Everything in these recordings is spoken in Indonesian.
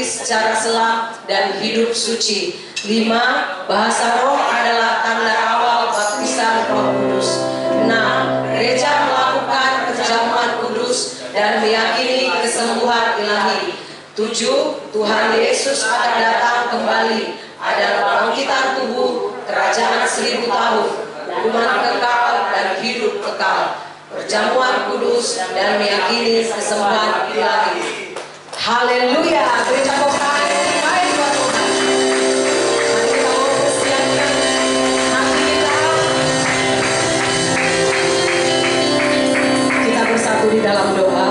secara selam dan hidup suci. 5. Bahasa roh adalah tanda awal baptisan Roh Kudus. 6. Gereja melakukan perjamuan kudus dan meyakini kesembuhan ilahi. 7. Tuhan Yesus akan datang kembali. Ada bangkitan tubuh, kerajaan 1000 tahun, hukuman kekal dan hidup kekal, perjamuan kudus dan meyakini kesembuhan ilahi. Haleluya, beri tepuk tangan yang baik buat Tuhan. Mari kita mau persiapkan hati kita bersatu di dalam doa.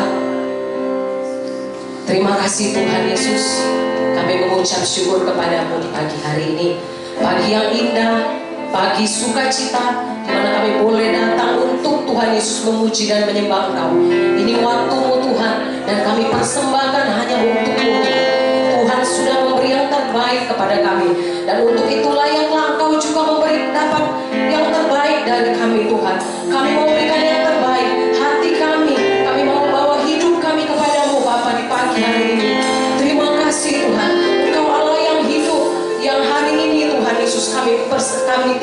Terima kasih Tuhan Yesus, kami mengucap syukur kepadamu di pagi hari ini. Pagi yang indah, pagi sukacita, di mana kami boleh datang untuk Tuhan Yesus memuji dan menyembah Engkau. Ini waktumu Tuhan, dan kami persembahkan hanya untuk-Mu. Tuhan sudah memberi yang terbaik kepada kami, dan untuk itulah layaklah Engkau juga dapat yang terbaik dari kami Tuhan. Kami mau berikan yang terbaik, hati kami mau membawa hidup kami kepadamu Bapa di pagi hari ini. Terima kasih Tuhan, Engkau Allah yang hidup, yang hari ini Tuhan Yesus kami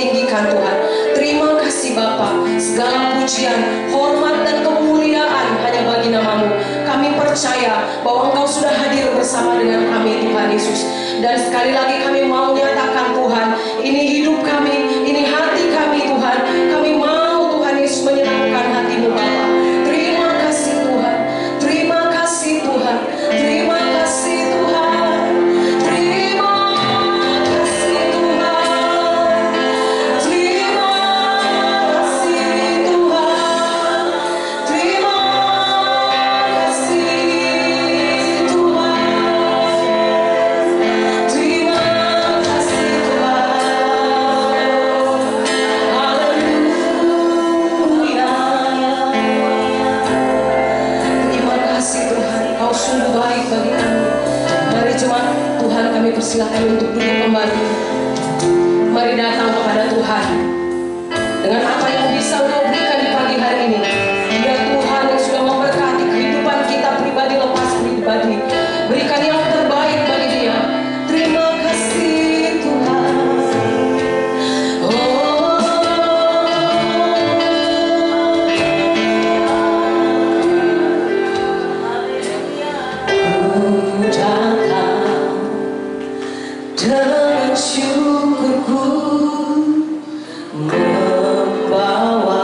tinggikan Tuhan. Terima kasih Bapa, segala pujian, hormat dan kemuliaan hanya bagi namamu. Kami percaya bahwa Engkau sudah hadir bersama dengan kami Tuhan Yesus. Dan sekali lagi kami mau nyatakan Tuhan, ini hidup kami, ini hati kami Tuhan. Kami mau Tuhan Yesus menyenangkan hatimu Bapa. Terima kasih Tuhan, terima kasih Tuhan, terima kasih Tuhan, terima kasih Tuhan, terima kasih Tuhan, terima kasih Tuhan, terima kasih Tuhan, haleluya. Terima kasih Tuhan, Kau sungguh baik bagi kami. Mari jemaat Tuhan, kami persilakan untuk duduk kembali. Mari datang kepada Tuhan dengan apa yang bisa Engkau berikan di pagi hari ini. Dia Tuhan yang sudah memberkati kehidupan kita pribadi lepas pribadi. Berikan yang terbaik bagi Dia. Terima kasih Tuhan. Ku datang dengan syukurku, membawa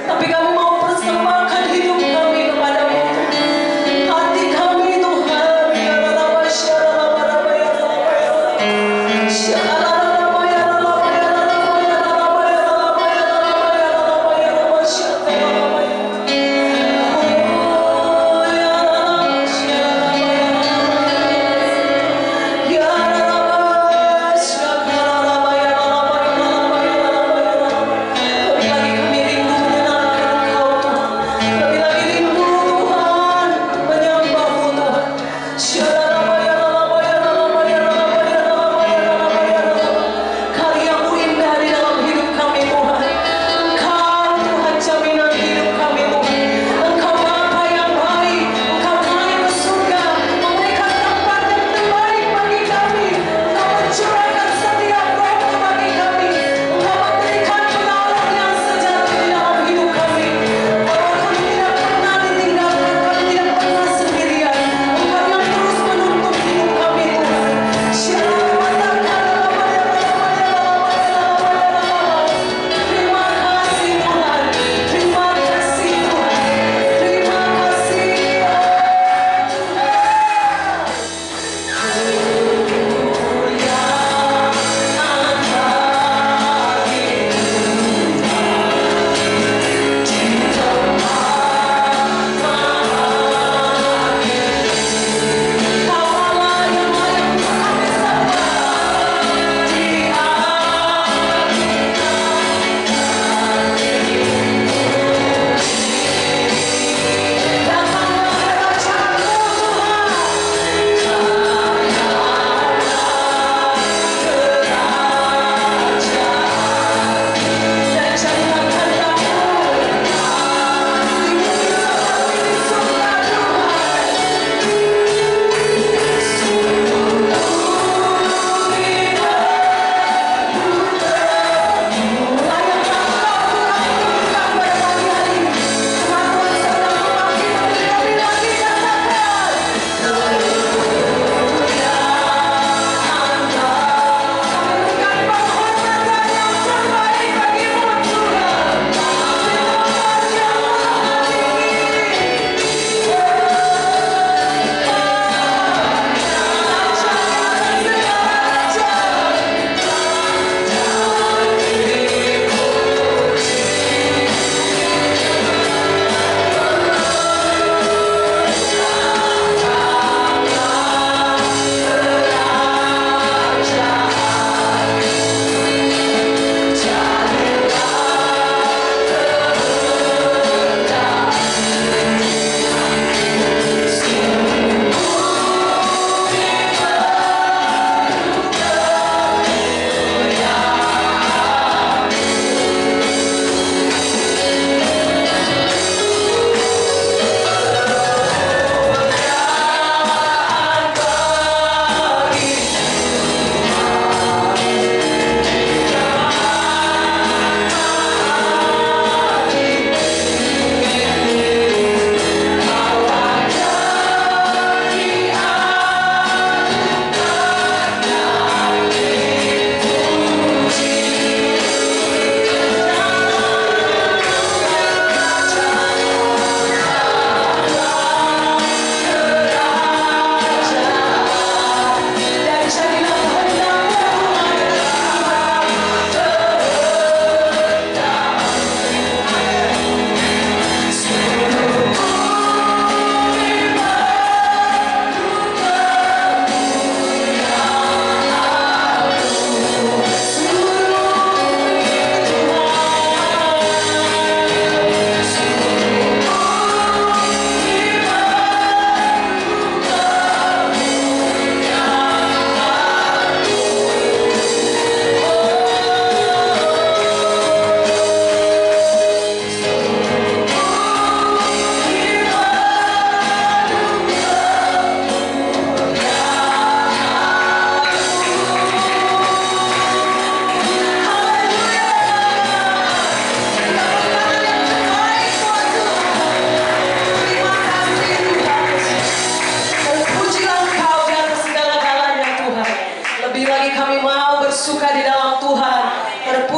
Tapi kami mau persembahkan hidup kami kepadamu. Hati kami Tuhan.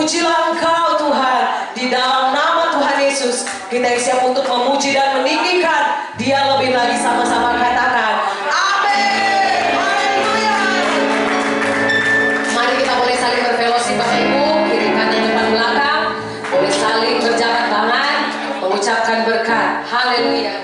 Terpujilah Engkau Tuhan. Di dalam nama Tuhan Yesus, kita yang siap untuk memuji dan meninggikan Dia lebih lagi. Sama-sama katakan amin. Haleluya. Mari kita boleh saling berfellowship Bapak Ibu, kiri kanan depan belakang. Boleh saling berjabat tangan, mengucapkan berkat. Haleluya.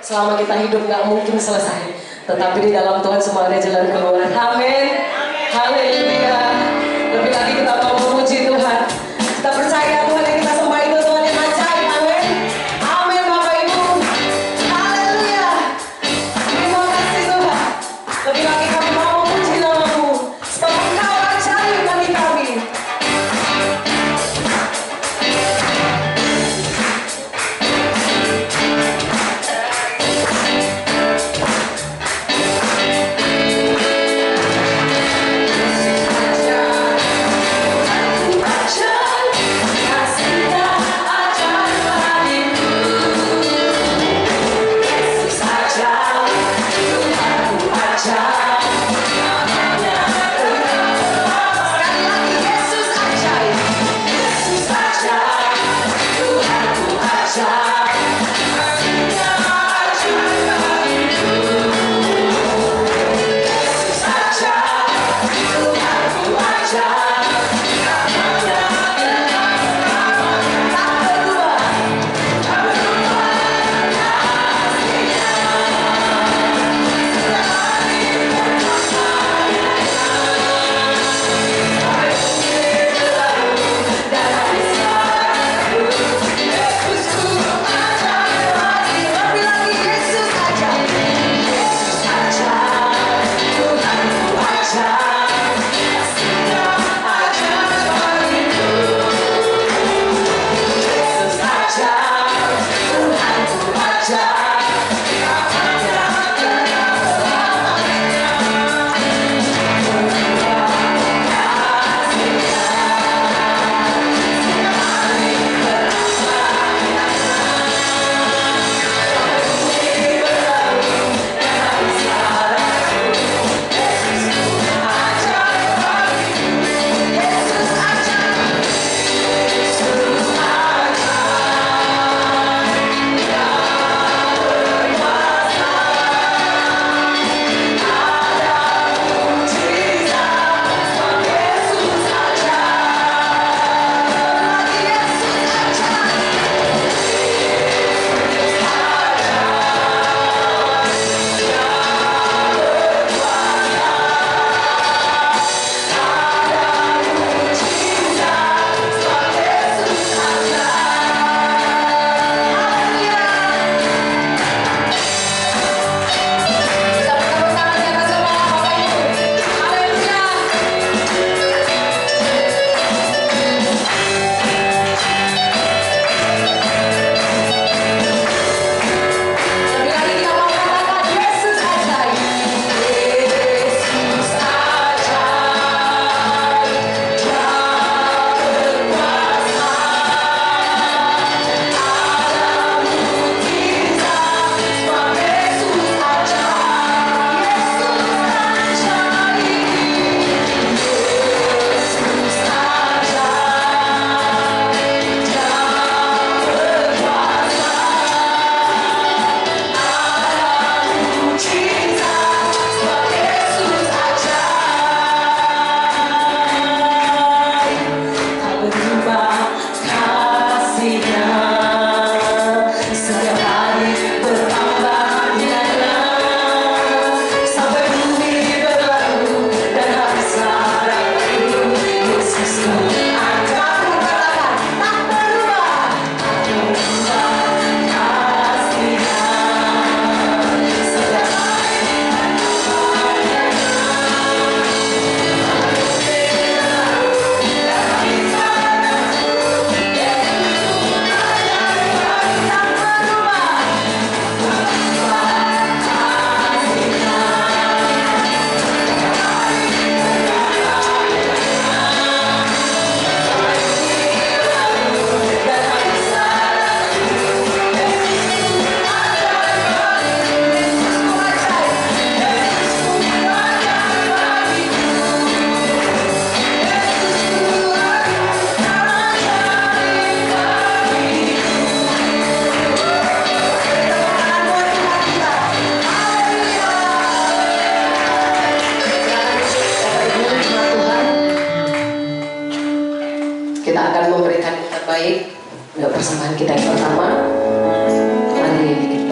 Selama kita hidup nggak mungkin selesai, tetapi di dalam Tuhan semua ada jalan keluar. Amin. Haleluya. Lebih lagi kita mau memuji Tuhan. Kita percaya Tuhan yang kita sembah itu Tuhan yang ajaib. Amin. Amin Bapak Ibu. Haleluya. Terima kasih Tuhan. Lebih lagi kami mau memuji nama-Mu. Sebab Engkau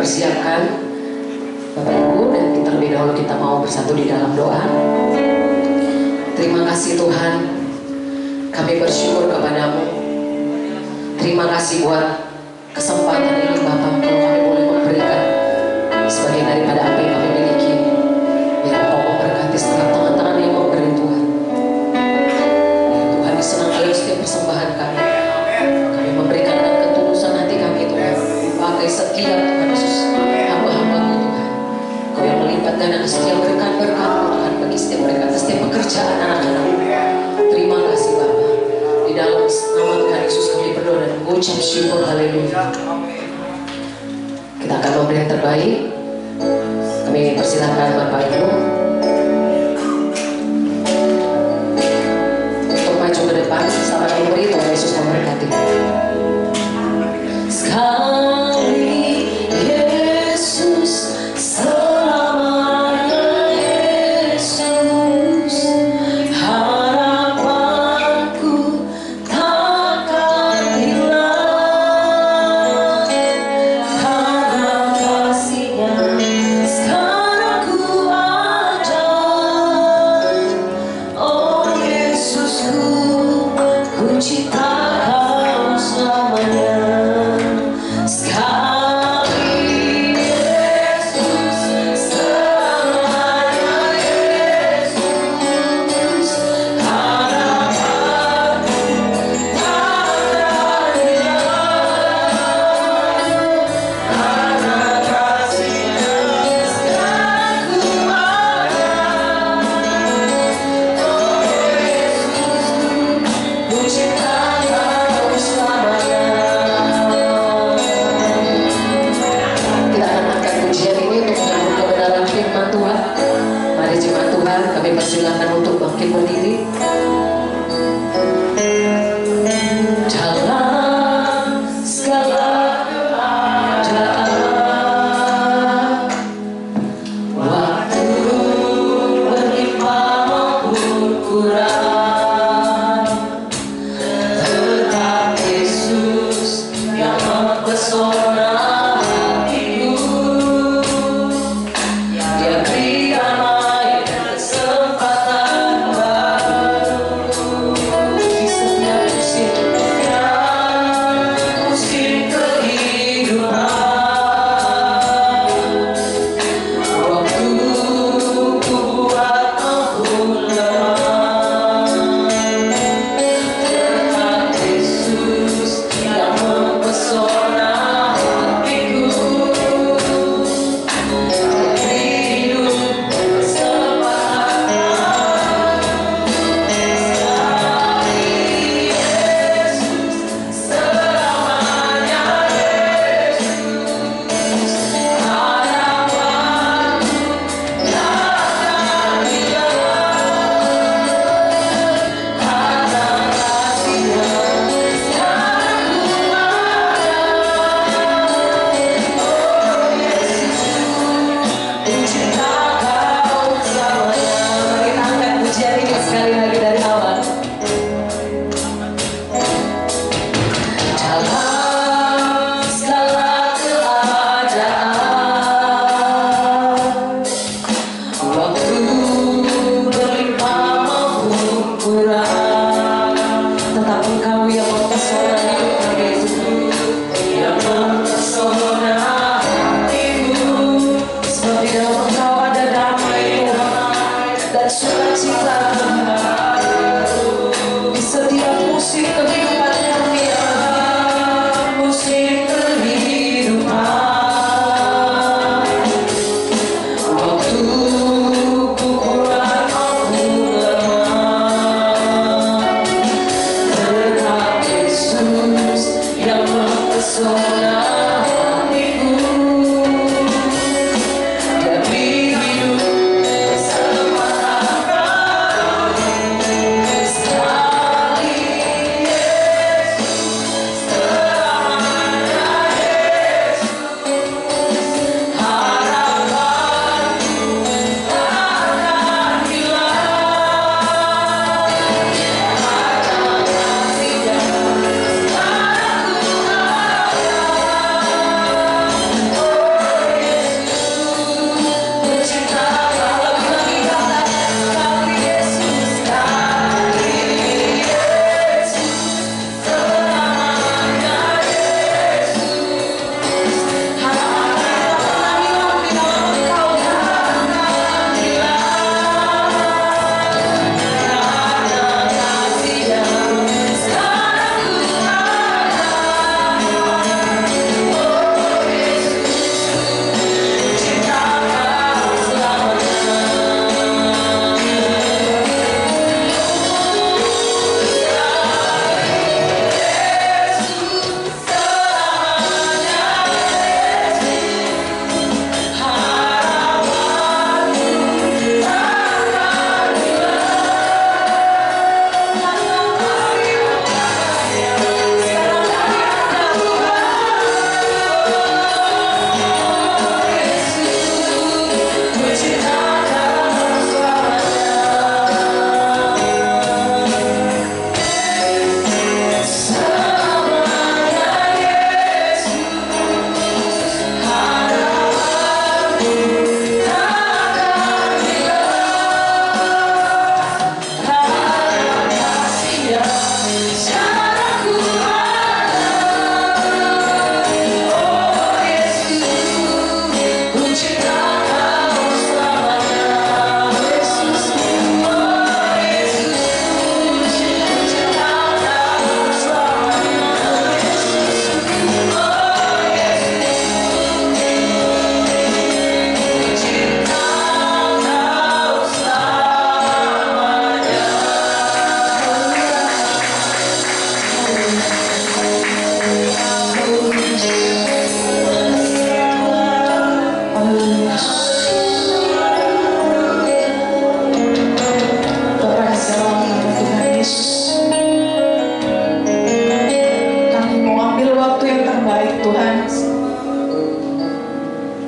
persiapkan Bapak Ibu, dan kita lebih dahulu kita mau bersatu di dalam doa. Terima kasih Tuhan, kami bersyukur kepadamu. Terima kasih buat kesempatan ini Bapak, kalau kami boleh memberikan sebagian daripada apa yang kami miliki. Biar Engkau memberkati setiap tangan-tangan yang memberi Tuhan. Biar Tuhan disenangi oleh setiap persembahan kami. Kami memberikan dengan ketulusan hati kami Tuhan. Pakai setiap Tuhan Yesus hamba-hambamu Tuhan. Kau yang melipat ganda setiap berkat-berkat Tuhan bagi setiap berkat, setiap pekerjaan anak-anak. Terima kasih Bapak. Di dalam nama Tuhan Yesus kami berdoa dan mengucap syukur. Haleluya. Kita akan memberi yang terbaik. Kami persilakan Bapak Ibu untuk maju ke depan. Selamat memberi, Tuhan Yesus memberkati. Sekali Yesus, selamanya Yesus, harapanku takkan hilang. Karena kasih-Nya sekarang ku ada. Oh Yesusku, ku cinta Kau.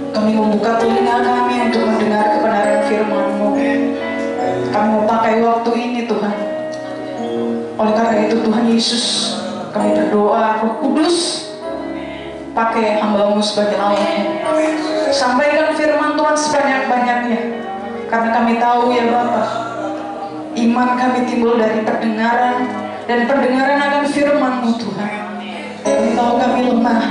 Kami membuka telinga kami untuk mendengar kebenaran firman-Mu. Kami mau pakai waktu ini Tuhan. Oleh karena itu Tuhan Yesus, kami berdoa, Roh Kudus, pakai hamba-Mu sebagai alat-Mu. Sampaikan firman Tuhan sebanyak-banyaknya. Karena kami tahu ya Bapa, iman kami timbul dari pendengaran, dan pendengaran akan firman-Mu Tuhan. Kami tahu kami lemah.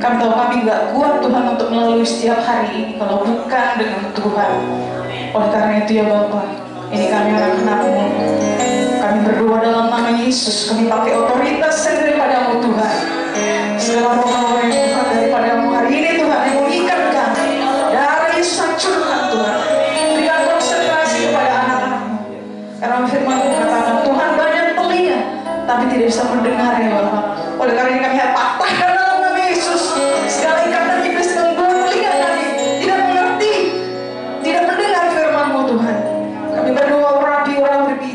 Kami tahu kami gak kuat Tuhan untuk melalui setiap hari ini kalau bukan dengan Tuhan. Oleh karena itu ya Bapa, ini kami anak-anak-Mu. Kami berdoa dalam nama Yesus. Kami pakai otoritas daripada-Mu Tuhan. Segala roh-roh yang bukan daripada-Mu hari ini Tuhan, yang mengikat kami, darah Yesus hancurkan Tuhan. Berikan konsentrasi kepada anak-anak-Mu. Karena firman-Mu katakan Tuhan banyak telinga, tapi tidak bisa mendengar ya Bapa. Oleh karena ini kami patahkan dalam nama Yesus segala ikatan iblis yang telinga kami, tidak mengerti, tidak mendengar firman-Mu Tuhan. Kami berdoa urapi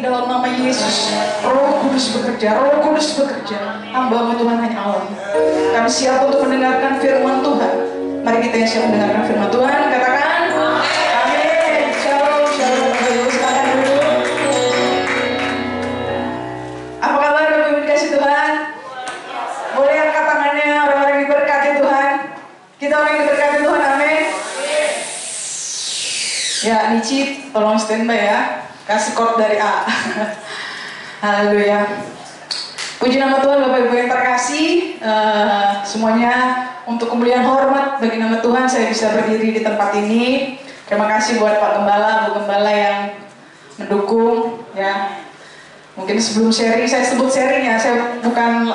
dalam nama Yesus. Roh Kudus bekerja, Roh Kudus bekerja. Hamba-Mu Tuhan hanya Allah. Kami siap untuk mendengarkan firman Tuhan. Mari kita yang siap mendengarkan firman Tuhan, katakan amin. Shalom, shalom. Silakan duduk. Apa kabar Bapak Ibu dikasih Tuhan? Boleh angkat tangannya orang-orang yang diberkati Tuhan. Kita orang yang diberkati Tuhan, amin. Ya, Nici, tolong standby ya. Kasih chord dari A. Haleluya. Puji nama Tuhan, Bapak Ibu yang terkasih. Semuanya untuk kemuliaan hormat bagi nama Tuhan saya bisa berdiri di tempat ini. Terima kasih buat Pak Gembala, Bu Gembala yang mendukung ya. Mungkin sebelum sharing, saya sebut sharing ya. Saya bukan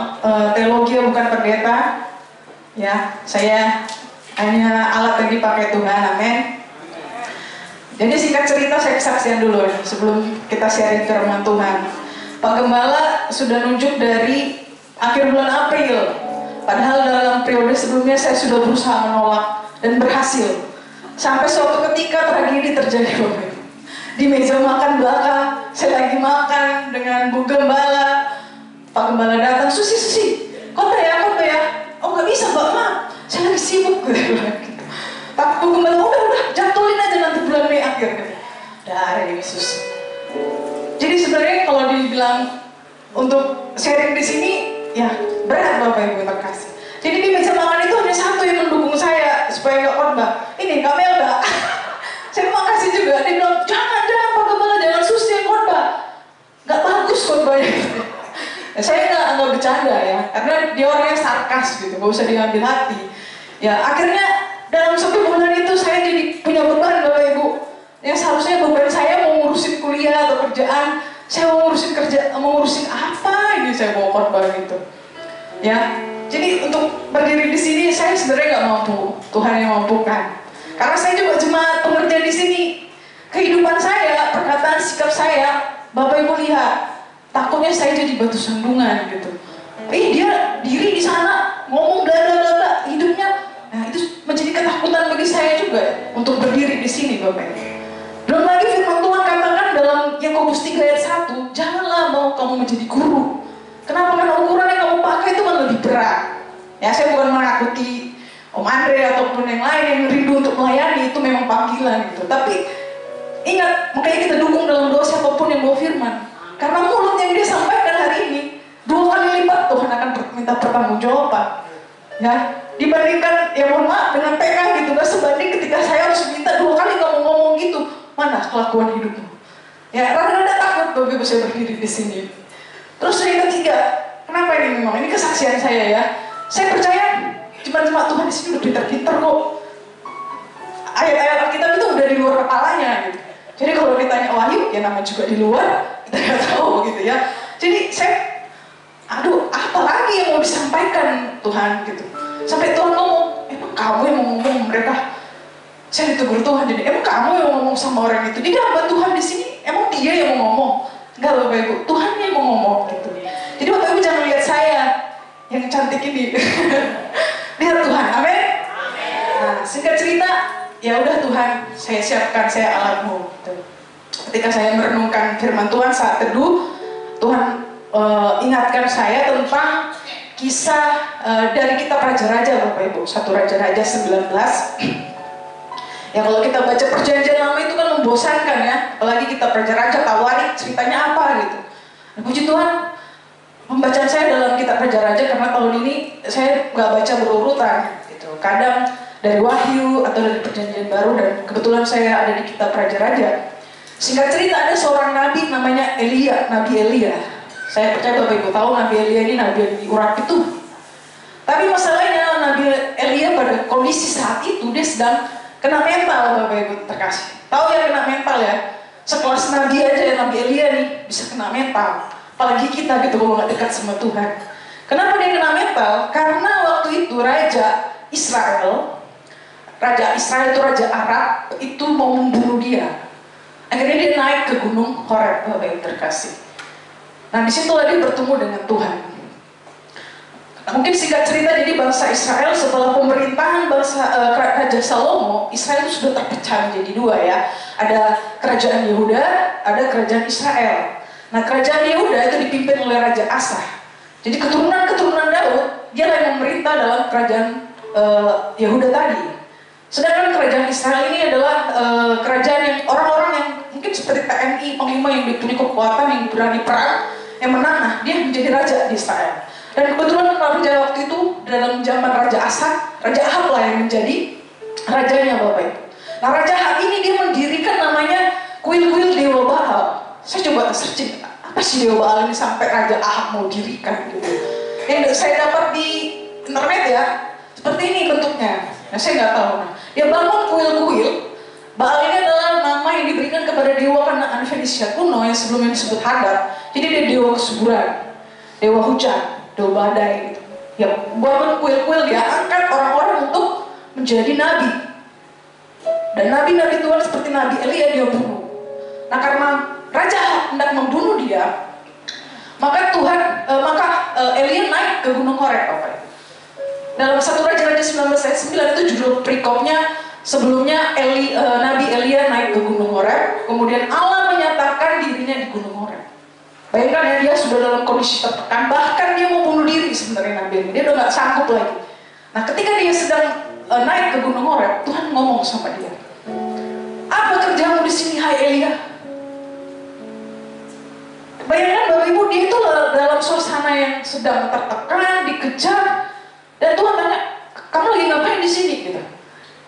teologi, bukan pendeta. Ya, saya hanya alat yang dipakai Tuhan, amin. Jadi singkat cerita saya kesaksian dulu ya, sebelum kita sharing firman Tuhan. Pak Gembala sudah nunjuk dari akhir bulan April. Padahal dalam periode sebelumnya saya sudah berusaha menolak dan berhasil. Sampai suatu ketika tragedi terjadi Bapak. Di meja makan belakang, saya lagi makan dengan Bu Gembala. Pak Gembala datang, Susi, kota ya. Oh nggak bisa Mbak, maaf, saya lagi sibuk. Tapi Bu Gembala, udah, jadwalin aja nanti bulan Mei akhir. Dari Yesus. Jadi sebenarnya kalau dibilang untuk sharing di sini, ya berat Bapak Ibu terkasih. Jadi di meja makan itu hanya satu yang mendukung saya supaya nggak khotbah. Ini Kak Melda. Saya makasih juga. Dia bilang jangan Pak Gembala, jangan Susi yang khotbah. Nggak bagus khotbahnya. Saya nggak bercanda ya, karena dia orangnya sarkas gitu, nggak usah diambil hati. Ya akhirnya dalam 1 bulan itu saya jadi punya beban Bapak Ibu. Yang seharusnya beban saya mau ngurusin kuliah atau kerjaan, saya mau ngurusin apa ini saya mau khotbah gitu. Ya, jadi untuk berdiri di sini saya sebenarnya nggak mampu, Tuhan yang mampukan. Karena saya juga jemaat pengerja di sini. Kehidupan saya, perkataan sikap saya, Bapak Ibu lihat, takutnya saya jadi batu sandungan gitu. Dia diri di sana ngomong bla bla bla, hidupnya, nah itu menjadi ketakutan bagi saya juga untuk berdiri di sini Bapak Ibu. Belum lagi firman Tuhan katakan dalam Yakobus 3 ayat 1, janganlah mau kamu menjadi guru. Kenapa? Karena ukuran yang kamu pakai itu kan lebih berat. Ya, saya bukan menakuti Om Andre ataupun yang lain yang rindu untuk melayani, itu memang panggilan gitu. Tapi ingat, makanya kita dukung dalam doa siapapun yang bawa firman. Karena mulut yang dia sampaikan hari ini 2 kali lipat Tuhan akan minta pertanggungjawaban. Ya, dibandingkan ya mohon maaf dengan PK gitu, gak sebanding ketika saya harus minta 2 kali kamu ngomong gitu. Mana kelakuan hidupmu? Ya, rada-rada takut Bapak Ibu saya berdiri di sini. Terus yang ketiga, kenapa ini memang? Ini kesaksian saya ya. Saya percaya jemaat Tuhan di sini udah pintar-pintar kok. Ayat-ayat Alkitab itu udah di luar kepalanya gitu. Jadi kalau ditanya Wahyu, ya nama juga di luar, kita nggak tahu gitu ya. Jadi saya, apa lagi yang mau disampaikan Tuhan gitu. Sampai Tuhan ngomong, emang kamu yang mau ngomong mereka? Saya ditegur Tuhan, jadi emang kamu yang mau ngomong sama orang itu? Jadi hamba Tuhan di sini, emang dia yang mau ngomong? Enggak Bapak Ibu, Tuhan yang mau ngomong gitu. Jadi Bapak Ibu jangan lihat saya yang cantik ini. Lihat Tuhan, amin. Nah, singkat cerita, ya udah Tuhan, saya siapkan, saya alatmu. Gitu. Ketika saya merenungkan firman Tuhan saat teduh, Tuhan ingatkan saya tentang kisah dari kitab Raja-Raja Bapak Ibu. 1 Raja-Raja 19. Ya kalau kita baca perjanjian lama itu kan membosankan ya, apalagi kita Raja-Raja Tawarik ceritanya apa gitu. Nah, puji Tuhan, pembacaan saya dalam kitab Raja-Raja karena tahun ini saya nggak baca berurutan gitu. Kadang dari Wahyu atau dari perjanjian baru, dan kebetulan saya ada di kitab Raja-Raja. Singkat cerita ada seorang nabi namanya Elia, Nabi Elia. Saya percaya Bapak Ibu tahu Nabi Elia ini nabi yang diurapi Tuhan. Tapi masalahnya Nabi Elia pada kondisi saat itu dia sedang kena mental, Bapak Ibu terkasih. Tahu ya kena mental ya? Sekelas Nabi aja ya, Nabi Elia nih bisa kena mental. Apalagi kita gitu kalau nggak dekat sama Tuhan. Kenapa dia kena mental? Karena waktu itu Raja Israel itu Raja Arab itu mau membunuh dia. Akhirnya dia naik ke gunung Horeb, Bapak Ibu terkasih. Nah disitulah dia bertemu dengan Tuhan. Mungkin singkat cerita, jadi bangsa Israel setelah pemerintahan Raja Salomo, Israel itu sudah terpecah menjadi dua ya. Ada kerajaan Yehuda, ada kerajaan Israel. Nah kerajaan Yehuda itu dipimpin oleh Raja Asa. Jadi keturunan Daud, dia yang memerintah dalam kerajaan Yehuda tadi. Sedangkan kerajaan Israel ini adalah kerajaan yang orang-orang yang mungkin seperti TNI, panglima yang punya kekuatan, yang berani perang, yang menang, nah dia menjadi raja di Israel. Dan kebetulan raja waktu itu dalam zaman Raja Asa, Raja Ahab lah yang menjadi rajanya Bapak Ibu. Nah Raja Ahab ini dia mendirikan namanya kuil-kuil Dewa Baal. Saya coba searching, apa sih Dewa Baal ini sampai Raja Ahab mau dirikan gitu. Yang saya dapat di internet ya, seperti ini bentuknya. Nah saya nggak tahu. Nah, dia bangun kuil-kuil. Baal ini adalah nama yang diberikan kepada dewa Kanaan Fenisia kuno yang sebelumnya disebut Hadar. Jadi dia dewa kesuburan, dewa hujan, dewa badai gitu. Ya, bangun kuil-kuil, dia angkat orang-orang untuk menjadi nabi. Dan nabi-nabi Tuhan seperti Nabi Elia dia bunuh. Nah karena Raja hendak membunuh dia, maka Elia naik ke Gunung Horeb, Bapak. Dalam 1 Raja-Raja 19 ayat 9 itu judul perikopnya, sebelumnya Nabi Elia naik ke Gunung Horeb, kemudian Allah menyatakan dirinya di Gunung Horeb. Bayangkan ya, dia sudah dalam kondisi tertekan, bahkan dia mau bunuh diri sebenarnya Nabi Elia, dia udah gak sanggup lagi. Nah ketika dia sedang naik ke Gunung Horeb, Tuhan ngomong sama dia, apa kerjamu di sini hai Elia? Bayangkan Bapak Ibu, dia itu dalam suasana yang sedang tertekan, dikejar, dan Tuhan tanya, kamu lagi ngapain di sini? Gitu.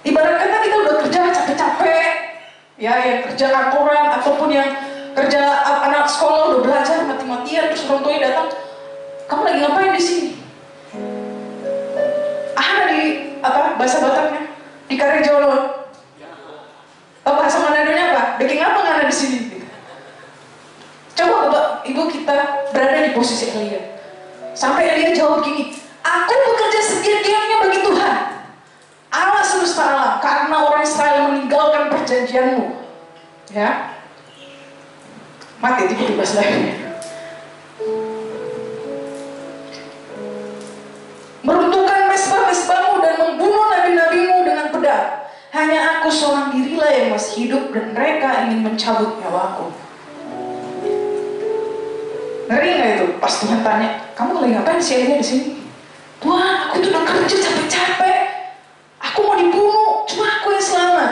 Ibarat kata kita udah kerja capek-capek, ya yang kerja kantoran ataupun yang kerja anak sekolah udah belajar mati-matian, terus orang tuanya datang, kamu lagi ngapain di sini? Bahasa Bataknya di Karejono. Bahasa Manadonya apa? Bikin apa ngana di sini? Gitu. Coba Bapak Ibu kita berada di posisi Elia. Sampai Elia jawab gini, aku bekerja sediam-diamnya bagi Tuhan, Allah semesta alam, karena orang Israel meninggalkan perjanjianmu. Ya, mati tiba-tiba lagi. Meruntuhkan mesbah-mesbahmu dan membunuh nabi-nabimu dengan pedang. Hanya aku seorang dirilah yang masih hidup dan mereka ingin mencabut nyawaku. Ngeri nggak itu? Pas Tuhan tanya, kamu lagi ngapain sih Elia di sini? Tuhan, aku tuh udah kerja capek-capek. Aku mau dibunuh, cuma aku yang selamat.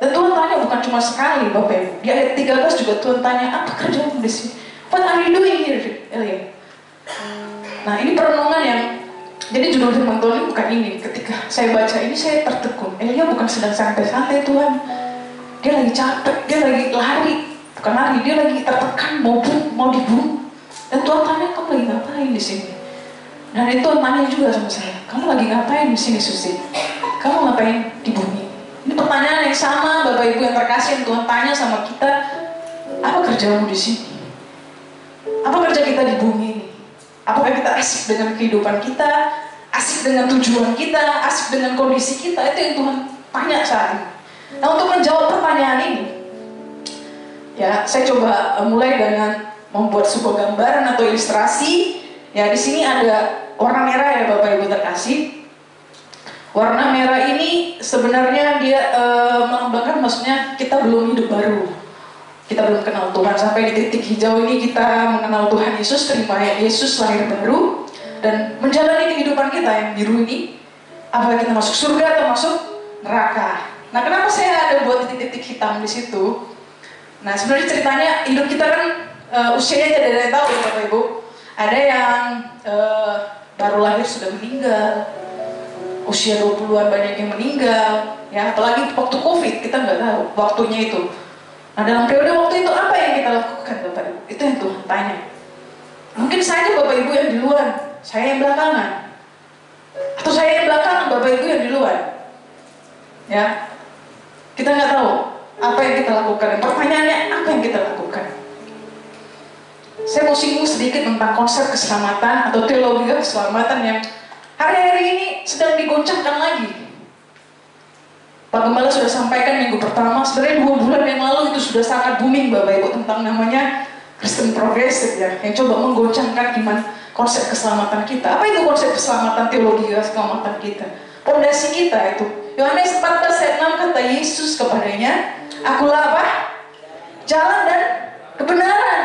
Dan Tuhan tanya bukan cuma sekali, Bapak Ibu. Di ayat 13 juga Tuhan tanya, apa kerjamu di sini? What are you doing here, Elia? Nah, ini perenungan yang, jadi judul firman Tuhan ini bukan ini. Ketika saya baca ini, saya tertegun. Elia bukan sedang santai-santai, Tuhan. Dia lagi capek, dia lagi lari. Bukan lari, dia lagi tertekan, mau dibunuh. Dan Tuhan tanya, kamu lagi ngapain di sini? Dan itu tanya juga sama saya, kamu lagi ngapain di sini Susi? Kamu ngapain di bumi? Ini pertanyaan yang sama Bapak Ibu yang terkasih, yang Tuhan tanya sama kita, apa kerjamu di sini? Apa kerja kita di bumi ini? Apakah kita asik dengan kehidupan kita, asik dengan tujuan kita, asik dengan kondisi kita? Itu yang Tuhan tanya saat ini. Nah untuk menjawab pertanyaan ini, ya saya coba mulai dengan membuat sebuah gambaran atau ilustrasi. Ya di sini ada warna merah ya Bapak Ibu terkasih. Warna merah ini sebenarnya dia melambangkan, maksudnya kita belum hidup baru. Kita belum kenal Tuhan. Sampai di titik hijau ini kita mengenal Tuhan Yesus, terima Yesus lahir baru dan menjalani kehidupan kita yang biru ini. Apakah kita masuk surga atau masuk neraka? Nah, kenapa saya ada buat titik-titik hitam di situ? Nah, sebenarnya ceritanya hidup kita kan usianya tidak ada yang tahu ya Bapak Ibu. Ada yang baru lahir sudah meninggal, usia 20-an banyak yang meninggal, ya apalagi waktu COVID kita nggak tahu waktunya itu. Nah, dalam periode waktu itu apa yang kita lakukan Bapak Ibu? Itu yang Tuhan tanya. Mungkin saya Bapak Ibu yang di luar, saya yang belakangan, atau saya yang belakangan Bapak Ibu yang di luar, ya kita nggak tahu apa yang kita lakukan. Pertanyaannya apa yang kita lakukan? Saya mau singgung sedikit tentang konsep keselamatan atau teologi keselamatan yang hari-hari ini sedang digoncangkan lagi. Pak Gembala sudah sampaikan minggu pertama, sebenarnya 2 bulan yang lalu itu sudah sangat booming Bapak Ibu tentang namanya Kristen progresif ya, yang coba menggoncangkan iman konsep keselamatan kita. Apa itu konsep keselamatan, teologi keselamatan kita? Fondasi kita itu. Yohanes 14 ayat 6 kata Yesus kepadanya, "Akulah apa? Jalan dan kebenaran.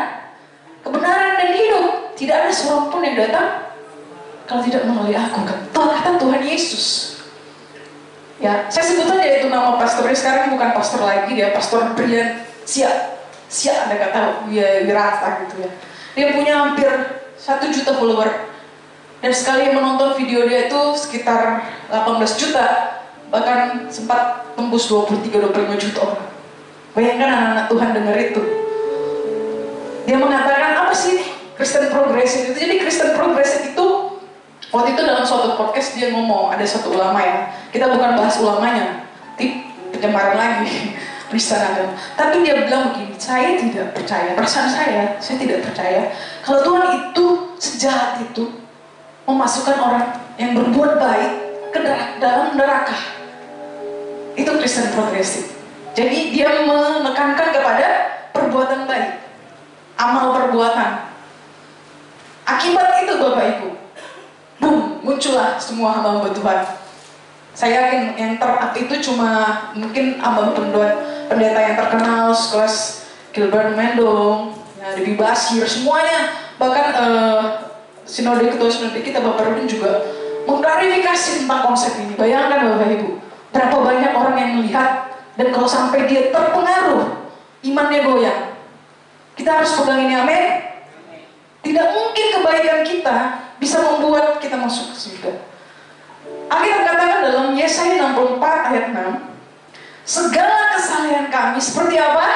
Kebenaran dan hidup. Tidak ada seorang pun yang datang kalau tidak melalui aku," kata Tuhan Yesus. Ya, saya sebut saja itu nama pastornya sekarang bukan pastor lagi, dia pastor Brian Sia Anda nggak tahu, ya Wirata gitu ya. Dia punya hampir 1 juta follower. Dan sekali yang menonton video dia itu sekitar 18 juta, bahkan sempat tembus 23-25 juta orang. Bayangkan anak-anak Tuhan dengar itu. Dia mengatakan apa sih Kristen progresif itu? Jadi Kristen progresif itu waktu itu dalam suatu podcast dia ngomong, ada satu ulama ya, kita bukan bahas ulamanya, pencemaran lagi penistaan agama, tapi dia bilang begini, saya tidak percaya, perasaan saya tidak percaya kalau Tuhan itu sejahat itu memasukkan orang yang berbuat baik ke dalam neraka. Itu Kristen progresif. Jadi dia menekankan kepada perbuatan baik, amal perbuatan. Akibat itu Bapak Ibu, boom, muncullah semua hamba-hamba Tuhan. Saya yakin yang terup itu cuma mungkin hamba pendeta yang terkenal, sekelas Gilbert Mendong, ya, Debbie Basir, semuanya. Bahkan ketua sinode kita Bapak Rudin juga mengklarifikasi tentang konsep ini. Bayangkan Bapak Ibu, berapa banyak orang yang melihat, dan kalau sampai dia terpengaruh, imannya goyang. Kita harus pegang ini, amin. Tidak mungkin kebaikan kita bisa membuat kita masuk ke surga. Alkitab katakan dalam Yesaya 64 ayat 6, segala kesalahan kami seperti apa?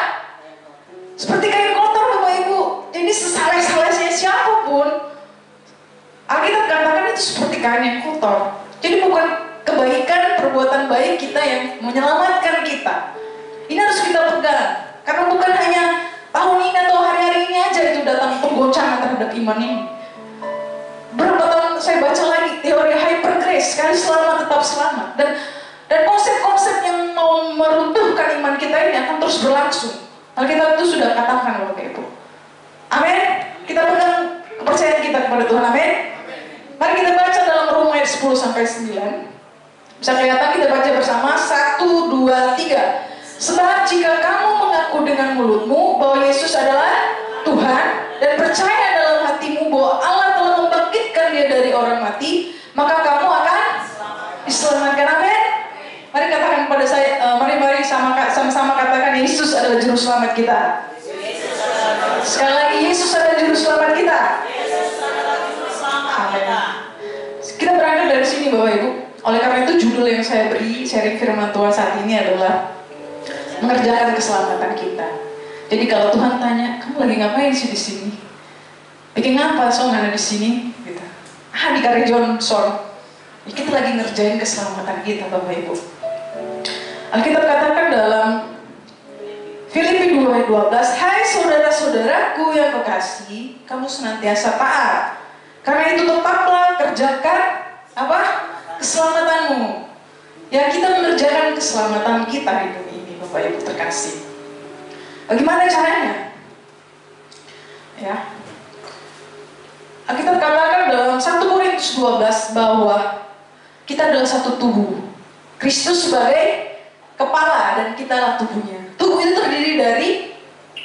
Seperti kain kotor Bapak Ibu. Jadi sesaleh-salehnya siapapun, Alkitab katakan itu seperti kain yang kotor. Jadi bukan kebaikan, perbuatan baik kita yang menyelamatkan kita. Ini harus kita pegang. Karena bukan hanya tahun ini atau hari-hari ini aja itu datang penggoncangan terhadap iman ini. Berapa tahun saya baca lagi teori hyper grace, sekali selamat tetap selamat. Dan konsep-konsep yang mau meruntuhkan iman kita ini akan terus berlangsung. Alkitab itu sudah katakan Bapak Ibu. Amin. Kita pegang kepercayaan kita kepada Tuhan. Amin. Mari kita baca dalam Roma ayat 10 sampai 9. Bisa kelihatan, kita baca bersama. 1, 2, 3. Sebab jika kamu mengaku dengan mulutmu bahwa Yesus adalah Tuhan dan percaya dalam hatimu bahwa Allah telah membangkitkan dia dari orang mati, maka kamu akan diselamatkan. Amin. Mari katakan kepada saya, mari sama-sama katakan, Yesus adalah juru selamat kita. Sekali lagi, Yesus adalah juru selamat kita. Amin. Kita berangkat dari sini Bapak Ibu. Oleh karena itu judul yang saya beri sharing firman Tuhan saat ini adalah mengerjakan keselamatan kita. Jadi kalau Tuhan tanya, kamu lagi ngapain sih di sini? Bikin apa so ada di sini? Gitu. Di Karya Johnson. Ya, kita lagi ngerjain keselamatan kita Bapak Ibu. Alkitab katakan dalam Filipi 2 ayat 12, hai saudara-saudaraku yang kekasih, kamu senantiasa taat. Karena itu tetaplah kerjakan apa? Keselamatanmu. Ya, kita mengerjakan keselamatan kita di dunia ini Bapak Ibu terkasih. Bagaimana caranya? Ya. Alkitab katakan dalam 1 Korintus 12 bahwa kita adalah satu tubuh. Kristus sebagai kepala dan kitalah tubuhnya. Tubuh itu terdiri dari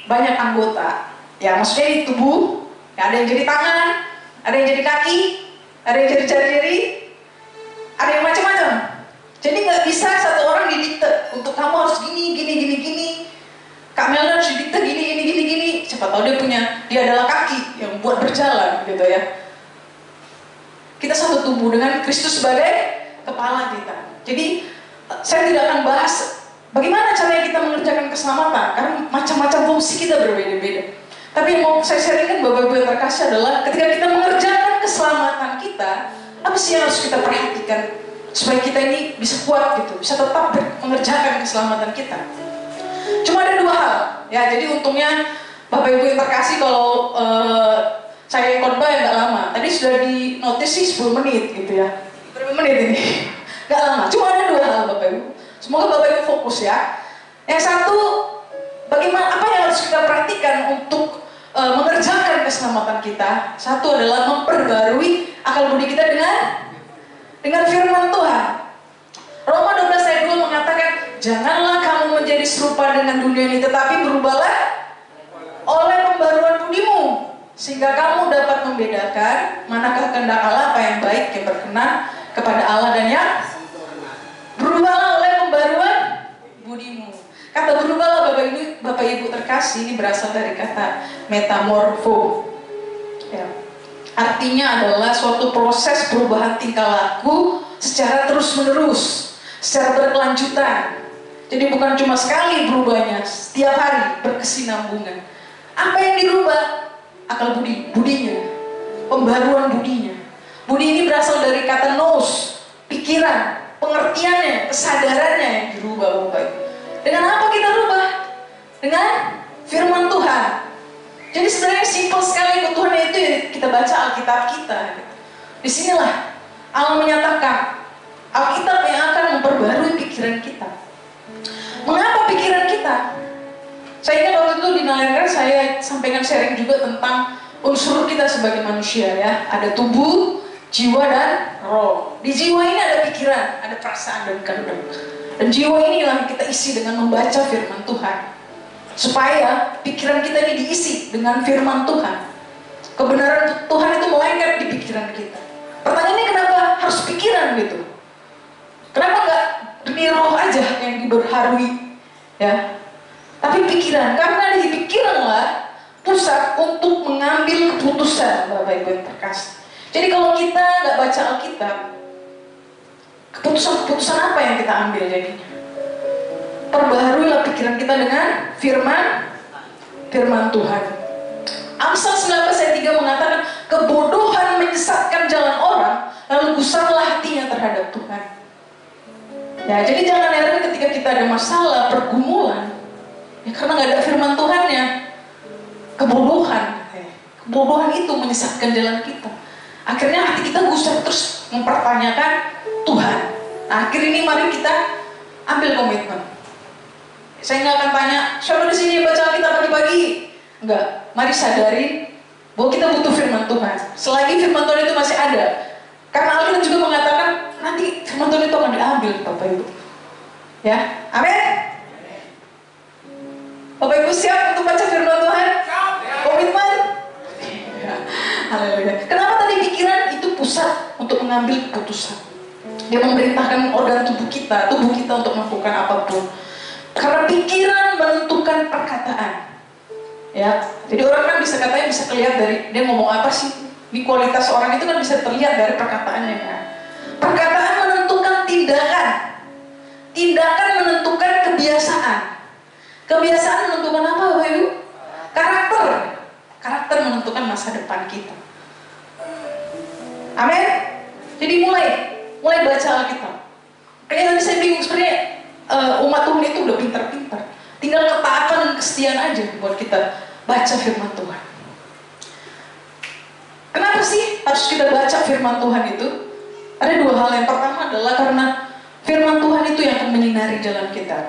banyak anggota. Ya, maksudnya di tubuh, ya, ada yang jadi tangan, ada yang jadi kaki, ada yang jadi jari-jari, ada yang macam-macam. Jadi nggak bisa satu orang didikte untuk kamu harus gini. Kak Melda harus didikte gini. Siapa tahu dia adalah kaki yang buat berjalan gitu ya. Kita satu tubuh dengan Kristus sebagai kepala kita. Jadi saya tidak akan bahas bagaimana caranya kita mengerjakan keselamatan, karena macam-macam fungsi kita berbeda-beda. Tapi yang mau saya sharingkan Bapak Ibu yang terkasih adalah ketika kita mengerjakan keselamatan kita, apa sih yang harus kita perhatikan supaya kita ini bisa kuat gitu, bisa tetap mengerjakan keselamatan kita. Cuma ada dua hal, ya. Jadi untungnya Bapak Ibu yang terkasih kalau saya khotbah yang gak lama. Tadi sudah di notis sih 10 menit gitu ya. Berapa menit ini? Gak lama. Cuma ada dua hal Bapak Ibu. Semoga Bapak Ibu fokus ya. Yang satu, bagaimana apa yang harus kita perhatikan untuk mengerjakan keselamatan kita. Satu adalah memperbarui akal budi kita dengan firman Tuhan. Roma 12 ayat 2 mengatakan, janganlah kamu menjadi serupa dengan dunia ini, tetapi berubahlah oleh pembaruan budimu, sehingga kamu dapat membedakan manakah kehendak Allah, apa yang baik, yang berkenan kepada Allah dan yang berubahlah oleh pembaruan budimu. Kata berubahlah Bapak Ibu terkasih ini berasal dari kata metamorfo. Ya. Artinya adalah suatu proses perubahan tingkah laku secara terus-menerus, secara berkelanjutan. Jadi bukan cuma sekali berubahnya, setiap hari berkesinambungan. Apa yang dirubah? Akal budinya, pembaruan budinya. Budi ini berasal dari kata nous, pikiran, pengertiannya, kesadarannya yang dirubah Bapak Ibu. Dengan apa kita rubah? Dengan firman Tuhan. Jadi sebenarnya simpel sekali ketuhanan itu ya, kita baca Alkitab kita. Disinilah Allah menyatakan Alkitab yang akan memperbarui pikiran kita. Mengapa pikiran kita? Saya ingat waktu itu di Nalengar saya sampaikan sharing juga tentang unsur kita sebagai manusia ya. Ada tubuh, jiwa dan roh. Di jiwa ini ada pikiran, ada perasaan dan kehendak. Dan jiwa ini yang kita isi dengan membaca firman Tuhan. Supaya pikiran kita ini diisi dengan firman Tuhan. Kebenaran Tuhan itu melengket di pikiran kita. Pertanyaannya kenapa harus pikiran gitu? Kenapa nggak ini roh aja yang diberharui? Ya. Tapi pikiran, karena di pikiranlah pusat untuk mengambil keputusan, Bapak Ibu yang terkasih. Jadi kalau kita nggak baca Alkitab, keputusan apa yang kita ambil jadinya? Perbaharuilah pikiran kita dengan firman Tuhan. Amsal 19 ayat 3 mengatakan, kebodohan menyesatkan jalan orang, lalu gusarlah hatinya terhadap Tuhan. Ya, jadi jangan heran ketika kita ada masalah, pergumulan, ya karena nggak ada firman Tuhannya. Kebodohan itu menyesatkan jalan kita. Akhirnya hati kita gusar terus mempertanyakan Tuhan. Nah, akhir ini mari kita ambil komitmen. Saya nggak akan tanya, siapa di sini baca Alkitab pagi-pagi? Enggak. Mari sadari bahwa kita butuh firman Tuhan. Selagi firman Tuhan itu masih ada. Karena Alkitab juga mengatakan nanti firman Tuhan itu akan diambil, Bapak Ibu. Ya, amin. Bapak Ibu siap untuk baca firman Tuhan? Komitmen? Ya. Haleluya. Kenapa tadi pikiran itu pusat untuk mengambil keputusan? Dia memerintahkan organ tubuh kita untuk melakukan apapun. Karena pikiran menentukan perkataan. Ya, jadi orang kan katanya bisa kelihatan dari dia ngomong apa sih. Di kualitas orang itu kan bisa terlihat dari perkataannya kan. Perkataan menentukan tindakan. Tindakan menentukan kebiasaan. Kebiasaan menentukan apa, Bapak Ibu? Karakter. Karakter menentukan masa depan kita. Amin. Jadi mulai baca Alkitab. Kayaknya tadi saya bingung sebenarnya umat Tuhan itu udah pintar-pintar. Tinggal ketaatan dan kesetiaan aja buat kita baca firman Tuhan. Kenapa sih harus kita baca firman Tuhan itu? Ada dua hal. Yang pertama adalah karena firman Tuhan itu yang akan menyinari jalan kita.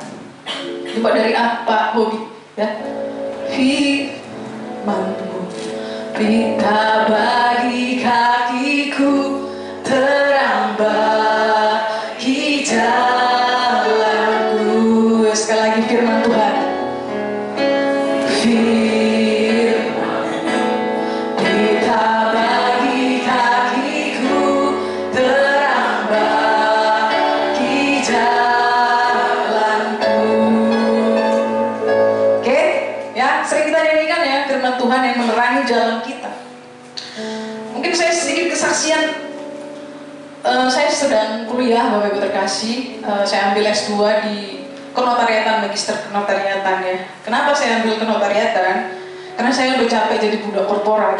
Coba dari apa, Bobby? Ya. Firman-Mu, berita bagi kakiku, terang bagi jalanku. Sekali lagi firman Tuhan. Firman Tuhan yang menerangi jalan kita. Mungkin saya sedikit kesaksian. Saya sedang kuliah, Bapak Ibu terkasih. Saya ambil S2 di kenotariatan, magister kenotariatan ya. Kenapa saya ambil kenotariatan? Karena saya udah capek jadi budak korporat.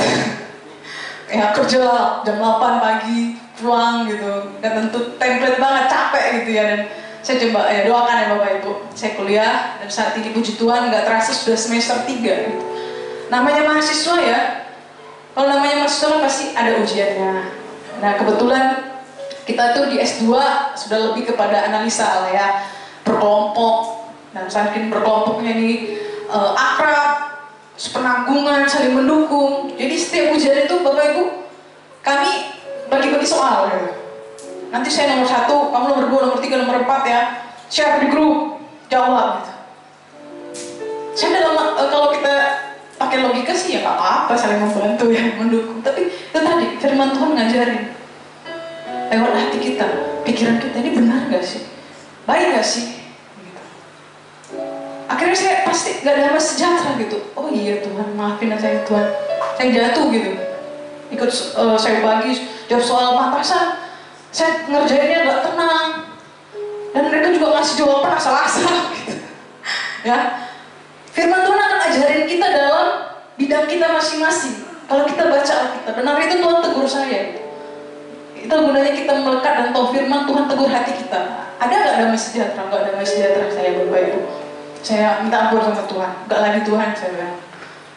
Ya kerja jam 8 pagi, pulang gitu. Dan tentu template banget, capek gitu ya. Dan saya coba ya doakan ya Bapak Ibu. Saya kuliah dan saat ini puji Tuhan nggak terasa sudah semester 3 gitu. Namanya mahasiswa ya. Kalau namanya mahasiswa pasti ada ujiannya. Nah kebetulan kita tuh di S2 sudah lebih kepada analisa lah ya, berkelompok, dan saking berkelompoknya ini akrab, sepenanggungan, saling mendukung. Jadi setiap ujian itu Bapak Ibu, kami bagi-bagi soal ya. Nanti saya nomor 1, kamu nomor 2, nomor 3, nomor 4 ya, share di grup, jawab gitu. Saya dalam, kalau kita pakai logika sih ya nggak apa-apa, saling membantu ya, mendukung. Tapi itu tadi, firman Tuhan ngajarin lewat hati kita, pikiran kita, ini benar gak sih? Baik gak sih? Gitu. Akhirnya saya pasti gak damai sejahtera gitu. Oh iya Tuhan, maafin saya Tuhan, saya jatuh gitu. Ikut saya bagi jawab soal pantasan, saya ngerjainnya gak tenang. Dan mereka juga ngasih jawaban asal-asal gitu. Ya, firman Tuhan akan ajarin kita dalam bidang kita masing-masing. Kalau kita baca Alkitab, benar itu Tuhan tegur saya gitu. Itu gunanya kita melekat dan tahu firman Tuhan, tegur hati kita. Ada gak damai sejahtera? Gak damai sejahtera saya Bapak Ibu. Saya minta ampun sama Tuhan, gak lagi Tuhan saya bilang.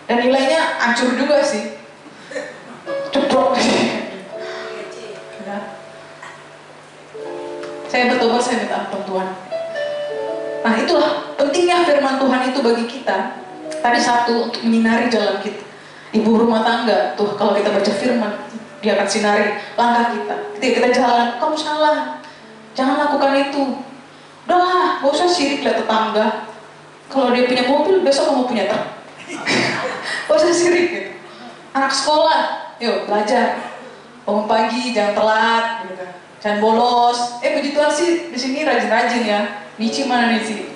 Dan nilainya hancur juga sih. Ceplok. Ya. Saya bertobat, saya minta ampun Tuhan. Nah itulah pentingnya firman Tuhan itu bagi kita. Tadi satu, untuk menyinari jalan kita. Ibu rumah tangga, tuh kalau kita baca firman, dia akan sinari langkah kita. Ketika kita jalan, kamu salah, jangan lakukan itu. Udahlah, gak usah sirik lihat tetangga. Kalau dia punya mobil, besok kamu punya truk. Gak usah sirik gitu. Anak sekolah, yuk belajar. Bangun pagi, jangan telat, gitu. Jangan bolos. Puji Tuhan sih di sini rajin-rajin ya. Nici mana Nici?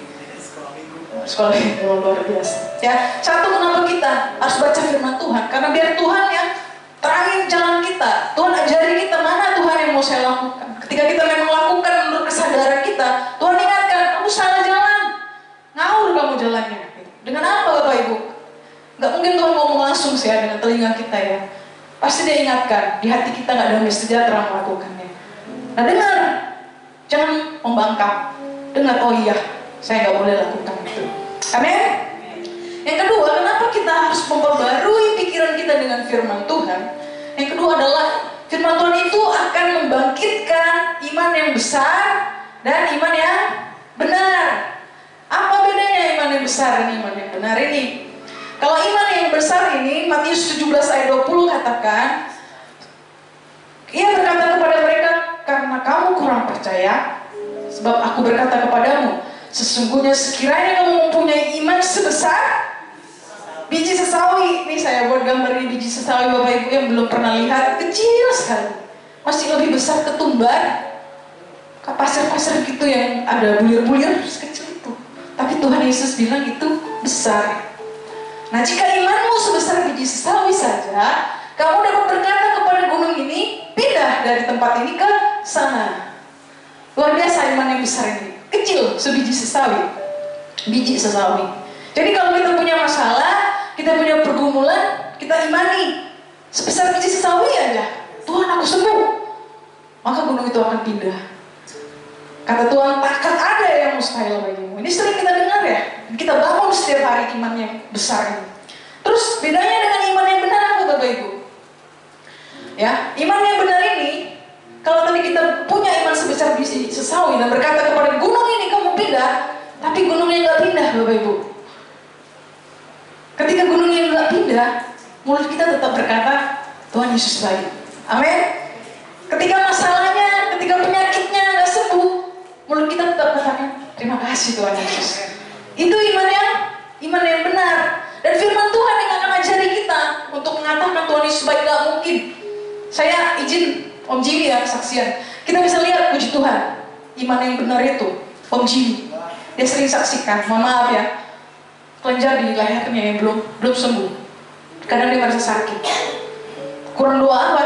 Sekolah minggu luar biasa. Ya, satu kenapa kita harus baca firman Tuhan? Karena biar Tuhan yang terangin jalan kita. Tuhan ajari kita mana Tuhan yang mau saya lakukan. Ketika kita memang lakukan menurut kesadaran kita, Tuhan ingatkan, kamu salah jalan. Ngawur kamu jalannya. Dengan apa Bapak Ibu? Gak mungkin Tuhan ngomong langsung sih ya dengan telinga kita ya. Pasti dia ingatkan, di hati kita gak damai sejahtera melakukannya. Nah dengar, jangan membangkang. Dengar, oh iya, saya gak boleh lakukan itu. Amin. Yang kedua, kenapa kita harus memperbarui pikiran kita dengan firman Tuhan? Yang kedua adalah firman Tuhan itu akan membangkitkan iman yang besar dan iman yang benar. Apa bedanya iman yang besar dan iman yang benar ini? Kalau iman yang besar ini, Matius 17 ayat 20 katakan, ia berkata kepada mereka, karena kamu kurang percaya, sebab aku berkata kepadamu, sesungguhnya sekiranya kamu mempunyai iman sebesar biji sesawi. Ini saya buat gambar ini biji sesawi Bapak Ibu yang belum pernah lihat, kecil sekali, masih lebih besar ketumbar pasir-pasir gitu yang ada bulir-bulir sekecil itu. Tapi Tuhan Yesus bilang itu besar. Nah jika imanmu sebesar biji sesawi saja, kamu dapat berkata kepada gunung ini, pindah dari tempat ini ke sana. Luar biasa iman yang besar ini. Kecil, sebiji sesawi. Biji sesawi. Jadi kalau kita punya masalah, kita punya pergumulan, kita imani sebesar biji sesawi aja, Tuhan aku sembuh, maka gunung itu akan pindah. Kata Tuhan, takkan ada yang mustahil bagimu. Ini sering kita dengar ya. Kita bangun setiap hari iman yang besar ini. Terus bedanya dengan iman yang benar apa Bapak Ibu? Ya, iman yang benar ini, kalau tadi kita punya iman sebesar biji sesawi dan berkata kepada gunung ini kamu pindah, tapi gunungnya nggak pindah Bapak Ibu. Ketika gunungnya nggak pindah, mulut kita tetap berkata Tuhan Yesus baik. Amin. Ketika masalahnya, ketika penyakitnya nggak sembuh, mulut kita tetap katakan terima kasih Tuhan Yesus. Itu iman yang benar. Dan firman Tuhan yang akan ajari kita untuk mengatakan Tuhan Yesus baik nggak mungkin. Saya izin Om Jimmy ya kesaksian. Kita bisa lihat puji Tuhan, iman yang benar itu Om Jimmy. Dia sering saksikan, mohon maaf ya, kelenjar di lehernya yang belum sembuh. Karena dia merasa sakit. Kurang doa apa?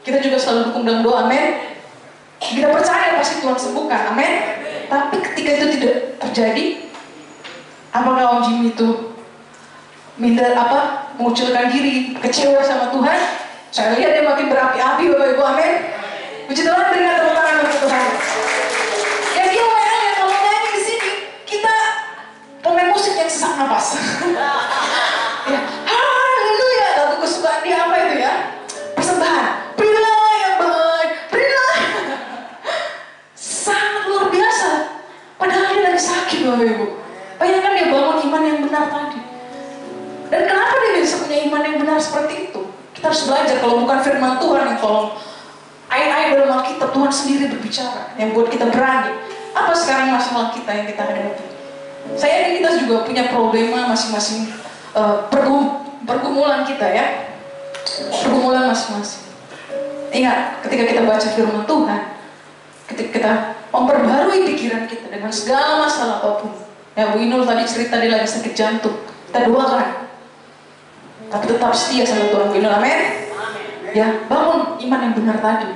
Kita juga selalu dukung dalam doa, amin. Kita percaya pasti Tuhan sembuhkan, amin. Tapi ketika itu tidak terjadi, apakah Om Jimmy itu minder mengucilkan diri, kecewa sama Tuhan? Saya lihat dia makin berapi-api, Bapak Ibu, amin. Puji Tuhan, berikan tepuk tangan untuk Tuhan. Ya gimana ya kalau nyanyi di sini, kita pemain musik yang sesak napas. Ya, haleluya, lagu kesukaan dia apa itu ya? Persembahan, berilah yang baik, berilah. Sangat luar biasa. Padahal dia lagi sakit, Bapak Ibu. Bayangkan dia bangun iman yang benar tadi. Dan kenapa dia bisa punya iman yang benar seperti itu? Kita harus belajar, kalau bukan firman Tuhan yang tolong. Ayat-ayat dalam Alkitab Tuhan sendiri berbicara, yang buat kita berani. Apa sekarang masalah kita yang kita hadapi? Saya yakin kita juga punya problema masing-masing, pergumulan kita ya. Pergumulan masing-masing. Ingat, ketika kita baca firman Tuhan, ketika kita memperbarui pikiran kita dengan segala masalah apapun. Ya, Bu Inul tadi cerita dia lagi sakit jantung. Kita doakan. Tapi tetap setia sama Tuhan, Bu Inul, amin. Ya, bangun iman yang benar tadi.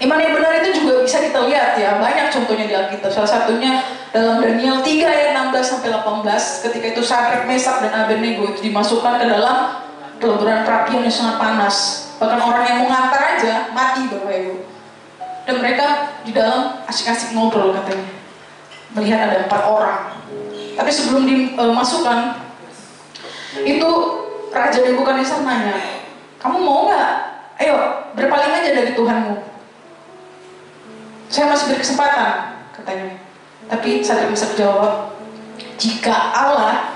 Iman yang benar itu juga bisa kita lihat ya, banyak contohnya di Alkitab. Salah satunya dalam Daniel 3 ayat 16-18, ketika itu Sadrak, Mesak, dan Abednego itu dimasukkan ke dalam peleburan perapian yang sangat panas. Bahkan orang yang mau ngantar aja mati, Bapak Ibu. Dan mereka di dalam asik-asik ngobrol katanya. Melihat ada 4 orang. Tapi sebelum dimasukkan, itu Raja Nebukadnezar nanya, kamu mau nggak? Ayo, berpaling aja dari Tuhanmu. Saya masih berkesempatan, katanya. Tapi Sadrak Mesak jawab, jika Allah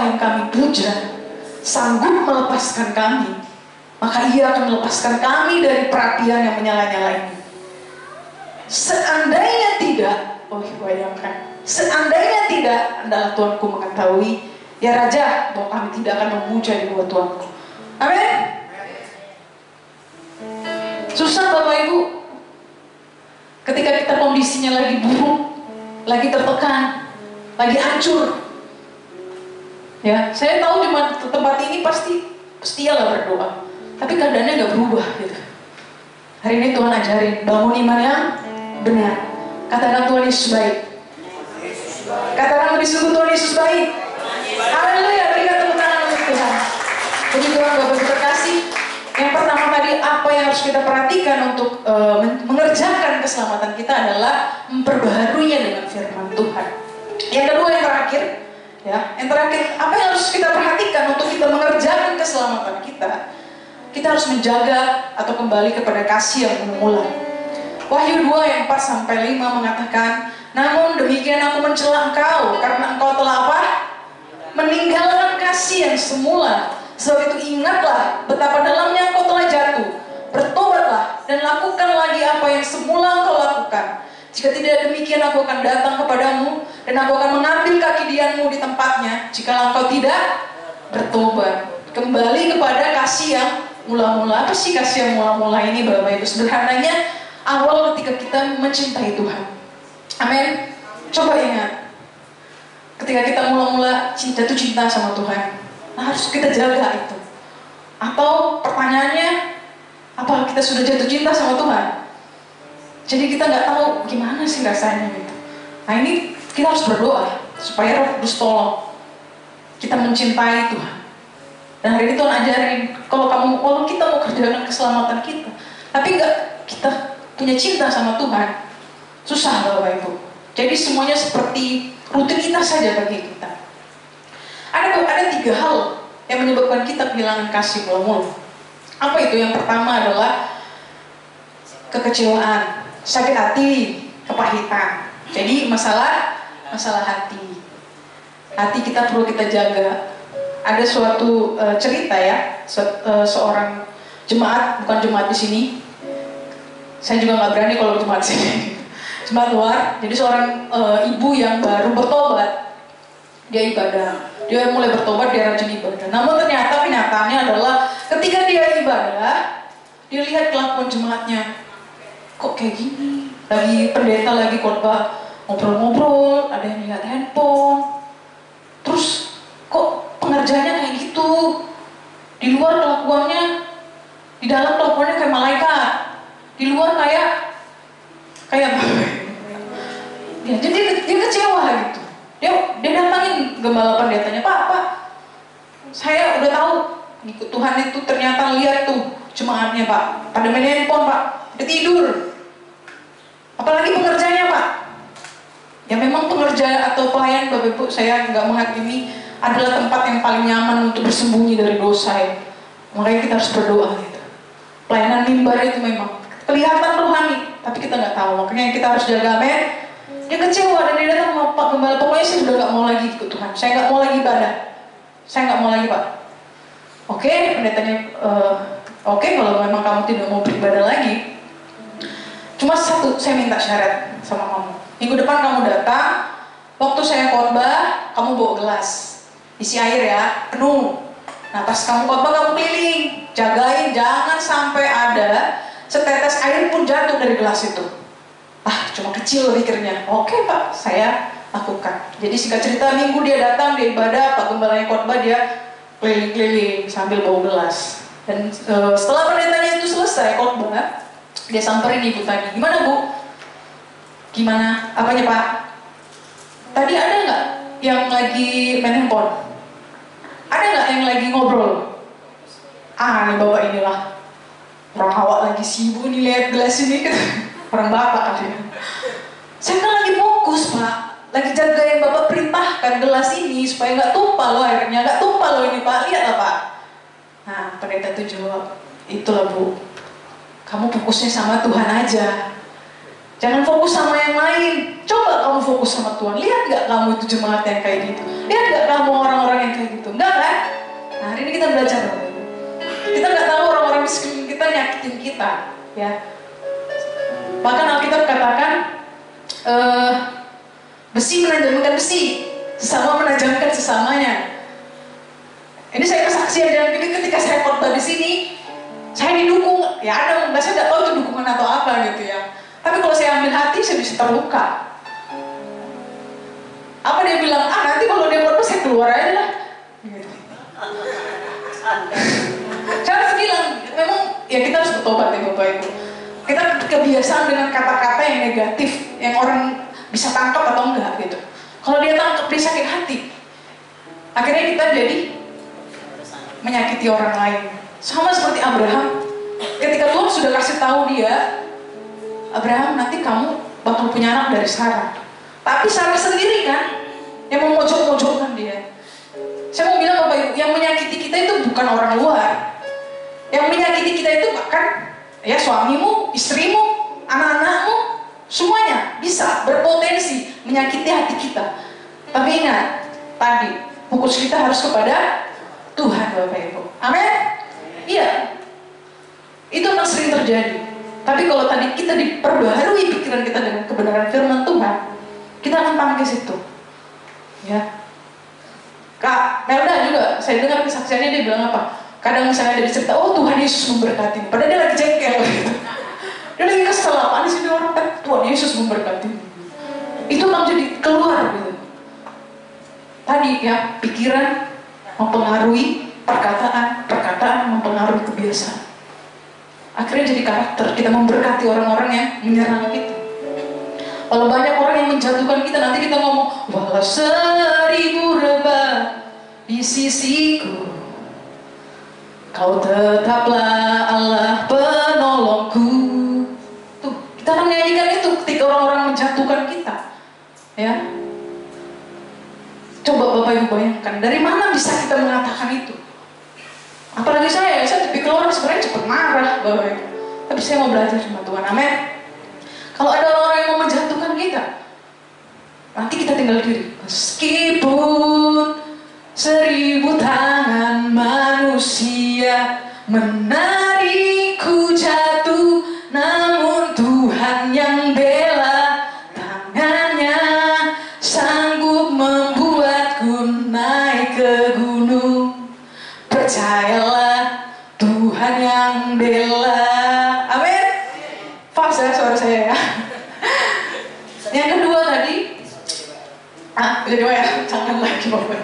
yang kami puja sanggup melepaskan kami, maka Ia akan melepaskan kami dari perapian yang menyala-nyala ini. Seandainya tidak, bayangkan, seandainya tidak, adalah Tuanku mengetahui, ya Raja, bahwa kami tidak akan memuja di bawah Tuanku. Amin. Susah Bapak Ibu, ketika kita kondisinya lagi buruk, lagi tertekan, lagi hancur. Ya, saya tahu di tempat ini pasti setialah berdoa, tapi keadaannya nggak berubah gitu. Hari ini Tuhan ajarin bangun iman yang benar. Katakan Tuhan Yesus baik. Katakan lebih sungguh Tuhan Yesus baik. Haleluya, berikan tepuk tangan untuk Tuhan. Puji Tuhan, Bapak Ibu terkasih. Yang pertama tadi, apa yang harus kita perhatikan untuk mengerjakan keselamatan kita adalah memperbaharuinya dengan firman Tuhan. Yang kedua, yang terakhir, apa yang harus kita perhatikan untuk kita mengerjakan keselamatan kita? Kita harus menjaga atau kembali kepada kasih yang mengulang. Wahyu 2 ayat 4-5 mengatakan, namun demikian aku mencela engkau karena engkau telah apa? Meninggalkan kasih yang semula. Sebab itu ingatlah betapa dalamnya engkau telah jatuh. Bertobatlah dan lakukan lagi apa yang semula engkau lakukan. Jika tidak demikian aku akan datang kepadamu dan aku akan mengambil kaki dianmu di tempatnya. Jika engkau tidak bertobat, kembali kepada kasih yang mula-mula. Apa sih kasih yang mula-mula ini, Bapak Ibu? Sederhananya, awal ketika kita mencintai Tuhan. Amin. Coba ingat, ketika kita mula-mula jatuh cinta sama Tuhan, harus kita jaga itu. Atau pertanyaannya, apa kita sudah jatuh cinta sama Tuhan? Jadi kita nggak tahu gimana sih rasanya gitu. Nah ini kita harus berdoa supaya Roh Kudus tolong kita mencintai Tuhan. Dan hari ini Tuhan ajarin, kalau kita mau kerjakan keselamatan kita, tapi nggak kita punya cinta sama Tuhan, susah Bapak Ibu. Jadi semuanya seperti rutinitas saja bagi kita. Ada 3 hal yang menyebabkan kita kehilangan kasih mula-mula. Apa itu? Yang pertama adalah kekecewaan, sakit hati, kepahitan. Jadi masalah hati. Hati kita perlu kita jaga. Ada suatu cerita ya, seorang jemaat, bukan jemaat di sini. Saya juga nggak berani kalau jemaat di sini. Jemaat luar. Jadi seorang ibu yang baru bertobat, dia ibadah. Dia mulai bertobat, dia rajin ibadah. Namun ternyata kenyataannya adalah ketika dia ibadah, dia lihat kelakuan jemaatnya. Kok kayak gini? Lagi pendeta, lagi khotbah, ngobrol-ngobrol, ada yang lihat handphone. Terus kok pengajian pengerjaannya kayak gitu. Di luar kelakuannya, di dalam kelakuannya kayak malaikat. Di luar kayak ya, jadi dia kecewa gitu. Dia datangin gembala pendetanya, Pak, saya udah tahu ikut Tuhan itu ternyata lihat tuh jemaatnya Pak, pada main handphone Pak, udah tidur. Apalagi pengerjanya Pak. Ya memang pengerja atau pelayan Bapak Ibu, saya nggak menghakimi, adalah tempat yang paling nyaman untuk bersembunyi dari dosa ya. Makanya kita harus berdoa gitu. Pelayanan mimbar itu memang kelihatan rohani, tapi kita nggak tahu. Makanya kita harus jaga amen. Dia kecewa dan dia datang sama Pak Gembala, pokoknya saya udah nggak mau lagi ikut Tuhan. Saya nggak mau lagi ibadah. Saya nggak mau lagi Pak. Oke, pendetanya, oke, kalau memang kamu tidak mau beribadah lagi, cuma satu, saya minta syarat sama kamu. Minggu depan kamu datang, waktu saya khotbah, kamu bawa gelas, isi air ya, penuh. Nah pas kamu khotbah kamu keliling, jagain jangan sampai ada setetes air pun jatuh dari gelas itu. Ah, cuma kecil pikirnya. Oke Pak, saya lakukan. Jadi singkat cerita, minggu dia datang, dia ibadah, Pak Gembalanya khotbah, dia keliling-keliling sambil bawa gelas. Dan setelah pendetanya itu selesai khotbah, dia samperin ibu tadi. Gimana Bu? Gimana? Apanya Pak? Tadi ada nggak yang lagi main handphone? Ada nggak yang lagi ngobrol? Ah, ini bapak inilah. Orang awak lagi sibuk nih lihat gelas ini. Orang bapak kali ya. Saya kan lagi fokus Pak, lagi jaga yang bapak perintahkan gelas ini supaya nggak tumpah loh airnya, nggak tumpah loh ini Pak, lihat lah Pak. Nah pendeta tuh jawab, itulah Bu, kamu fokusnya sama Tuhan aja, jangan fokus sama yang lain. Coba kamu fokus sama Tuhan, lihat nggak kamu itu jemaat yang kayak gitu, lihat nggak kamu orang-orang yang kayak gitu, nggak kan? Nah hari ini kita belajar Bapak. Kita nggak tahu orang-orang di sekeliling kita nyakitin kita, ya. Bahkan Alkitab katakan besi menajamkan besi, sesama menajamkan sesamanya. Ini saya kesaksian, dan ketika saya khotbah di sini, saya didukung. Ya ada, saya nggak tahu itu dukungan atau apa gitu ya. Tapi kalau saya ambil hati, saya bisa terluka. Apa dia bilang? Ah nanti kalau dia khotbah saya keluar aja lah. Gitu. Saya harus bilang, memang ya kita harus bertobat ya Bapak Ibu. Kita kebiasaan dengan kata-kata yang negatif, yang orang bisa tangkap atau enggak gitu. Kalau dia tangkap, dia sakit hati. Akhirnya kita jadi menyakiti orang lain. Sama seperti Abraham. Ketika Tuhan sudah kasih tahu dia, Abraham nanti kamu bakal punya anak dari Sarah. Tapi Sarah sendiri kan yang memojok-mojokkan dia. Saya mau bilang Bapak Ibu, yang menyakiti kita itu bukan orang luar. Yang menyakiti kita itu bahkan ya suamimu, istrimu, anak-anakmu, semuanya bisa berpotensi menyakiti hati kita. Tapi ingat, tadi fokus kita harus kepada Tuhan Bapak Ibu. Amin? Iya. Itu akan sering terjadi. Tapi kalau tadi kita diperbaharui pikiran kita dengan kebenaran firman Tuhan, kita akan tampil ke situ. Ya. Kak Melda juga, saya dengar kesaksiannya, dia bilang apa? Kadang misalnya ada cerita, oh Tuhan Yesus memberkati, padahal dia lagi jengkel gitu. Dia lagi kesel, apaan sih orang kan Tuhan Yesus memberkati. Itu akan jadi keluar gitu. Tadi ya, pikiran mempengaruhi perkataan mempengaruhi kebiasaan. Akhirnya jadi karakter, kita memberkati orang-orang yang menyerang kita. Kalau banyak orang yang menjatuhkan kita, nanti kita ngomong, walau 1000 rebah di sisiku, kau tetaplah Allah penolongku. Tuh, kita akan menyanyikan itu ketika orang-orang menjatuhkan kita. Ya. Coba Bapak Ibu bayangkan, dari mana bisa kita mengatakan itu? Apalagi saya tipikal orang sebenarnya cepat marah Bapak Ibu. Tapi saya mau belajar sama Tuhan, amin. Kalau ada orang yang mau menjatuhkan kita, nanti kita tinggal diri. Meskipun 1000 tangan manusia menarikku jatuh, namun Tuhan yang bela, tangannya sanggup membuatku naik ke gunung. Percayalah, Tuhan yang bela. Amin. Fals ya suara saya ya. Yang kedua tadi, kedua ya, jangan lagi Bapak.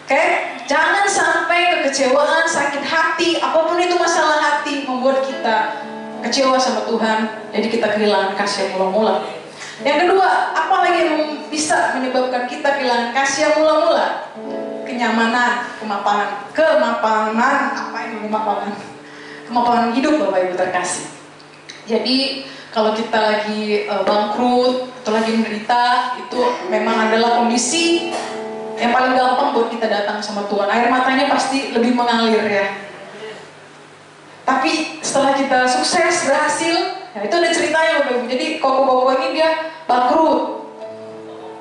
Oke, Jangan sampai kekecewaan, sakit hati, apapun itu masalah hati membuat kita kecewa sama Tuhan, jadi kita kehilangan kasih yang mula-mula. Yang kedua, apa lagi yang bisa menyebabkan kita kehilangan kasih yang mula-mula? Kenyamanan, kemapanan, apa ini kemapanan? Kemapanan hidup Bapak Ibu terkasih. Jadi kalau kita lagi bangkrut atau lagi menderita, itu memang adalah kondisi yang paling gampang buat kita datang sama Tuhan. Air matanya pasti lebih mengalir ya. Tapi setelah kita sukses, berhasil, ya itu ada ceritanya Bapak Ibu. Jadi koko-koko ini dia bangkrut.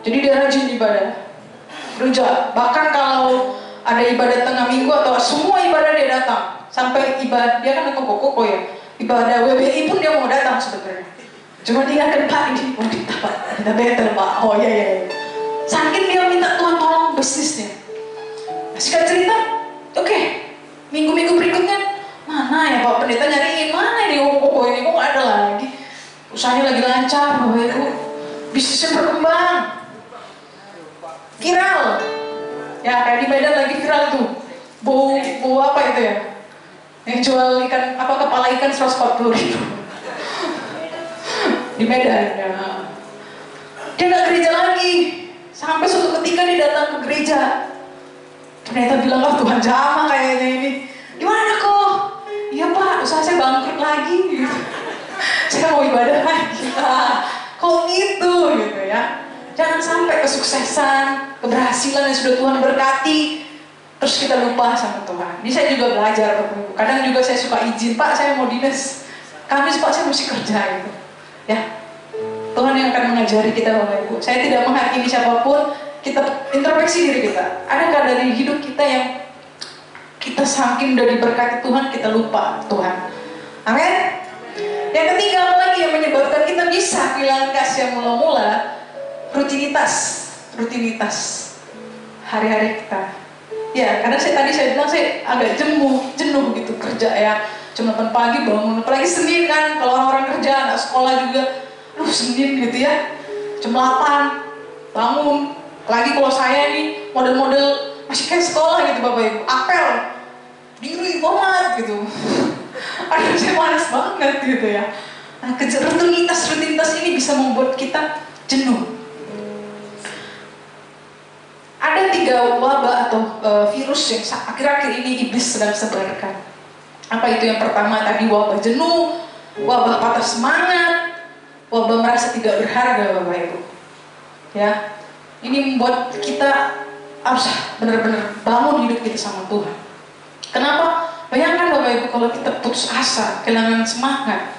Jadi dia rajin ibadah. Gereja. Bahkan kalau ada ibadah tengah minggu atau semua ibadah dia datang. Sampai ibadah, dia kan koko-koko ya. Ibadah WBI pun dia mau datang sebenarnya. Cuma dia kan Pak ini, oh kita Pak, kita better Pak. Oh iya. Saking dia minta Tuhan tolong bisnisnya. Singkat cerita, oke. Minggu-minggu berikutnya, mana ya Pak Pendeta nyariin, mana ini koko ini, kok nggak ada lagi. Usahanya lagi lancar, Bapak Ibu. Bisnisnya berkembang. Viral. Ya kayak di Medan lagi viral tuh. Bau apa itu ya? Yang jual ikan, apa kepala ikan 140.000 di Medan ya. Dia nggak gereja lagi. Sampai suatu ketika dia datang ke gereja. Ternyata bilang, oh Tuhan jamah kayaknya ini. Gimana kok? Iya Pak, usaha saya bangkrut lagi gitu. Saya mau ibadah lagi. Kok gitu gitu ya. Jangan sampai kesuksesan, keberhasilan yang sudah Tuhan berkati, terus kita lupa sama Tuhan. Ini saya juga belajar Bapak Ibu. Kadang juga saya suka izin, Pak saya mau dinas. Kamis Pak saya mesti kerja gitu. Ya, Tuhan yang akan mengajari kita Bapak Ibu. Saya tidak menghakimi siapapun, kita introspeksi diri kita. Adakah dari hidup kita yang kita saking udah diberkati Tuhan, kita lupa Tuhan. Amin. Yang ketiga, apa lagi yang menyebabkan kita bisa kehilangan kasih yang mula-mula? Rutinitas hari-hari kita. Ya, karena tadi saya bilang saya agak jenuh gitu kerja ya. Cuma 8 pagi bangun, apalagi Senin kan, kalau orang-orang kerja, anak sekolah juga, Senin gitu ya, jam 8 bangun. Lagi kalau saya nih model-model masih kayak sekolah gitu Bapak Ibu, apel, diri banget gitu. Aduh saya malas banget gitu ya. Nah, rutinitas ini bisa membuat kita jenuh. Ada 3 wabah atau virus yang akhir-akhir ini iblis sedang sebarkan. Apa itu? Yang pertama tadi wabah jenuh, wabah patah semangat, wabah merasa tidak berharga Bapak Ibu. Ya, ini membuat kita harus benar-benar bangun hidup kita sama Tuhan. Kenapa? Bayangkan Bapak Ibu kalau kita putus asa, kehilangan semangat.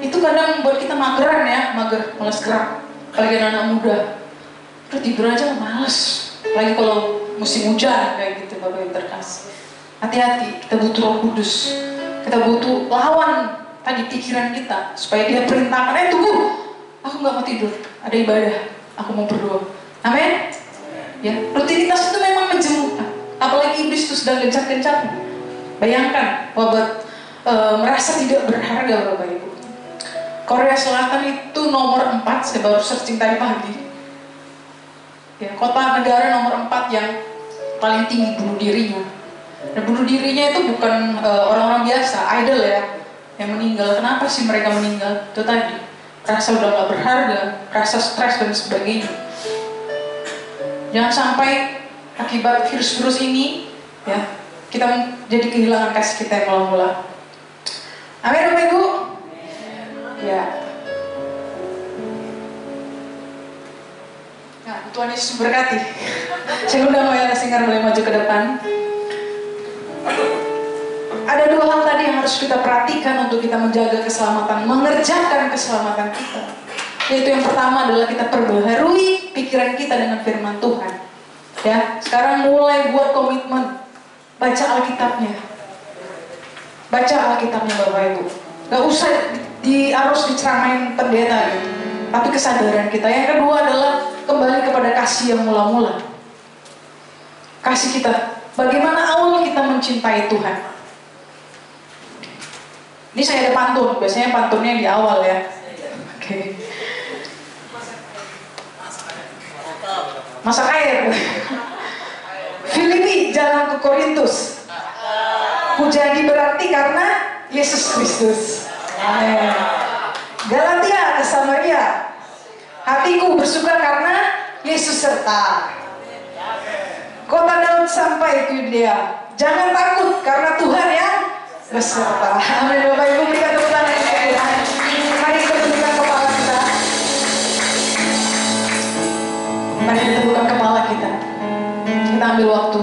Itu kadang membuat kita mageran ya, malas gerak. Apalagi anak muda. Terus tidur aja males. Lagi kalau musim hujan kayak gitu Bapak Ibu terkasih. Hati-hati, kita butuh Roh Kudus. Kita butuh lawan tadi pikiran kita supaya dia perintahkan, tunggu, aku nggak mau tidur, ada ibadah, aku mau berdoa. Amin. Ya, rutinitas itu memang menjemukan. Apalagi iblis itu sedang gencar-gencarnya. Bayangkan, wabah merasa tidak berharga Bapak Ibu. Korea Selatan itu nomor 4, saya baru searching tadi pagi. Ya, kota negara nomor 4 yang paling tinggi bunuh dirinya. Dan bunuh dirinya itu bukan orang-orang biasa, idol ya, yang meninggal. Kenapa sih mereka meninggal? Itu tadi, rasa udah gak berharga, rasa stres dan sebagainya. Jangan sampai akibat virus-virus ini, ya, kita jadi kehilangan kasih kita yang mula-mula. Amin Bapak Ibu. Ya. Nah, Tuhan Yesus berkati. Saya undang Wayana Singer boleh maju ke depan. Ada 2 hal tadi yang harus kita perhatikan untuk kita menjaga keselamatan, mengerjakan keselamatan kita. Yaitu yang pertama adalah kita perbaharui pikiran kita dengan firman Tuhan. Ya, sekarang mulai buat komitmen baca Alkitabnya. Baca Alkitabnya Bapak Ibu. Gak usah harus diceramain pendeta gitu. Tapi kesadaran kita. Yang kedua adalah kembali kepada kasih yang mula-mula. Kasih kita. Bagaimana awal kita mencintai Tuhan. Ini saya ada pantun. Biasanya pantunnya di awal ya. Oke. Masak air. Feeling jalan ke Korintus. Ku jadi berarti karena Yesus Kristus. Amin. Galatia ke Samaria. Hatiku bersuka karena Yesus serta. Kota Daud sampai ke Yudea. Jangan takut karena Tuhan yang beserta. Amin. Bapak Ibu berikan tepuk tangan yang meriah. Mari kita tundukkan kepala kita. Mari kita tundukkan kepala kita. Kita ambil waktu.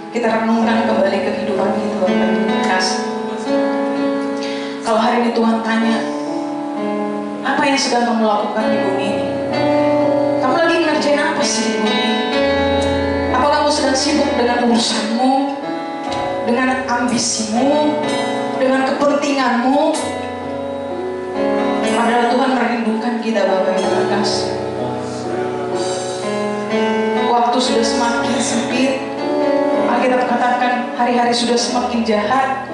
Kita renungkan kembali kehidupan kita, Bapak Ibu kasih. Kalau hari ini Tuhan tanya, apa yang sedang kamu lakukan di bumi ini? Kamu lagi ngerjain apa sih di bumi ini? Apa kamu sedang sibuk dengan urusanmu, dengan ambisimu, dengan kepentinganmu? Padahal Tuhan merindukan kita, Bapak Ibu kasih. Waktu sudah semakin sempit. Alkitab katakan hari-hari sudah semakin jahat.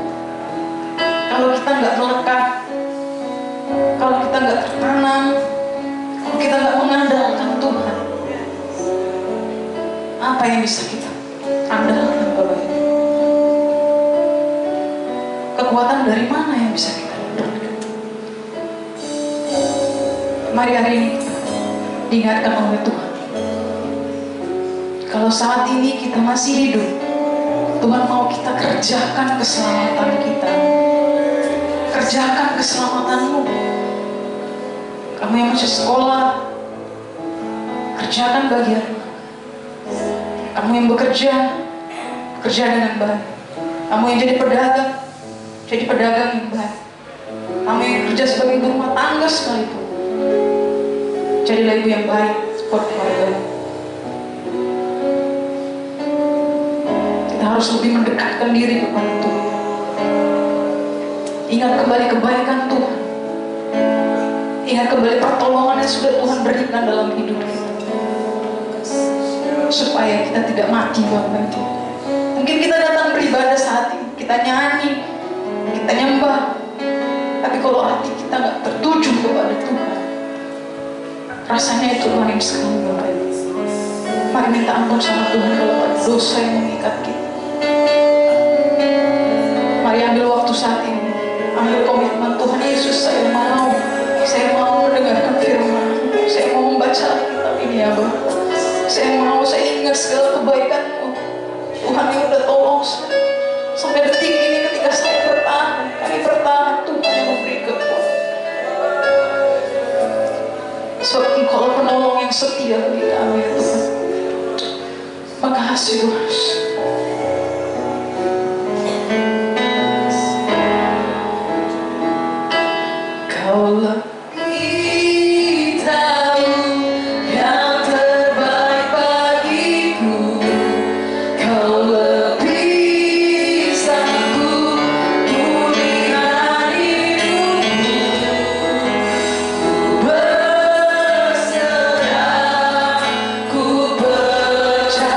Kalau kita nggak melekat, kalau kita nggak tertanam, kalau kita nggak mengandalkan Tuhan, apa yang bisa kita andalkan, Bapak Ibu? Kekuatan dari mana yang bisa kita dapatkan? Mari hari ini diingatkan oleh Tuhan. Kalau saat ini kita masih hidup, Tuhan mau kita kerjakan keselamatan kita. Kerjakan keselamatanmu. Kamu yang masih sekolah, kerjakan bagian. Kamu yang bekerja, bekerja dengan baik. Kamu yang jadi pedagang yang baik. Kamu yang kerja sebagai ibu rumah tangga sekalipun, jadilah ibu yang baik buat keluarga. Kita harus lebih mendekatkan diri kepada Tuhan. Ingat kembali kebaikan Tuhan. Ingat kembali pertolongan yang sudah Tuhan berikan dalam hidup kita, supaya kita tidak mati, Bapak Ibu. Mungkin kita datang beribadah saat ini, kita nyanyi, kita nyembah, tapi kalau hati kita nggak tertuju kepada Tuhan, rasanya itu manis sekali, Bapak Ibu. Mari minta ampun sama Tuhan kalau ada dosa yang mengikat kita. Mari ambil waktu saat ini, ambil komitmen. Tuhan Yesus, saya mau mendengarkan firman, saya mau membaca kitab ini, ya Bapak. Saya ingat segala kebaikan-Mu, Tuhan yang udah tolong saya sampai detik ini. Ketika saya bertahan, kami bertahan, Tuhan yang memberi kekuatan. Sebab Engkau penolong yang setia bagi kami, ya Tuhan. Makasih Tuhan. Kau lebih tahu yang terbaik bagiku. Kau lebih sanggup melihat hidupku. Berserah, ku percaya.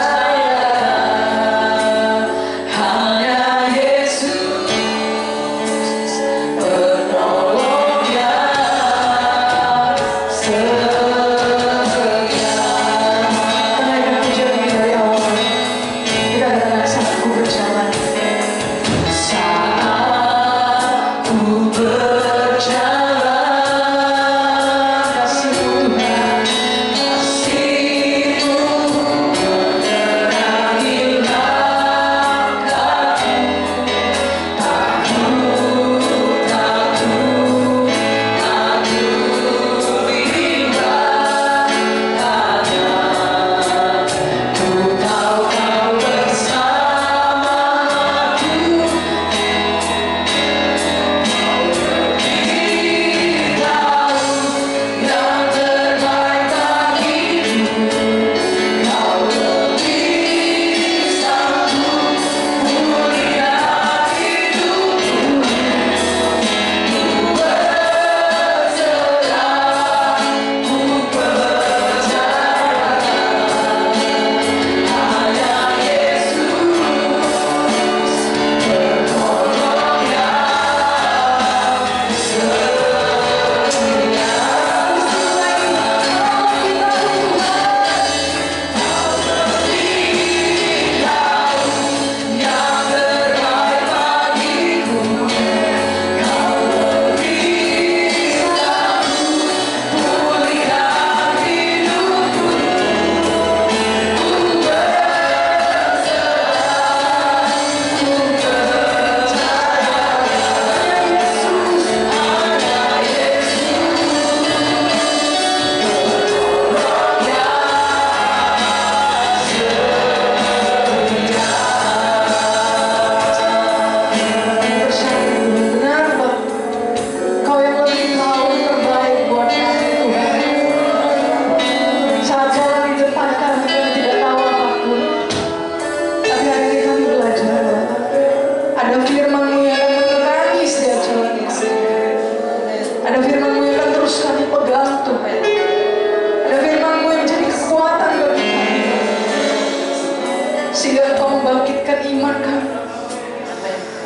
sehingga Engkau membangkitkan iman kami.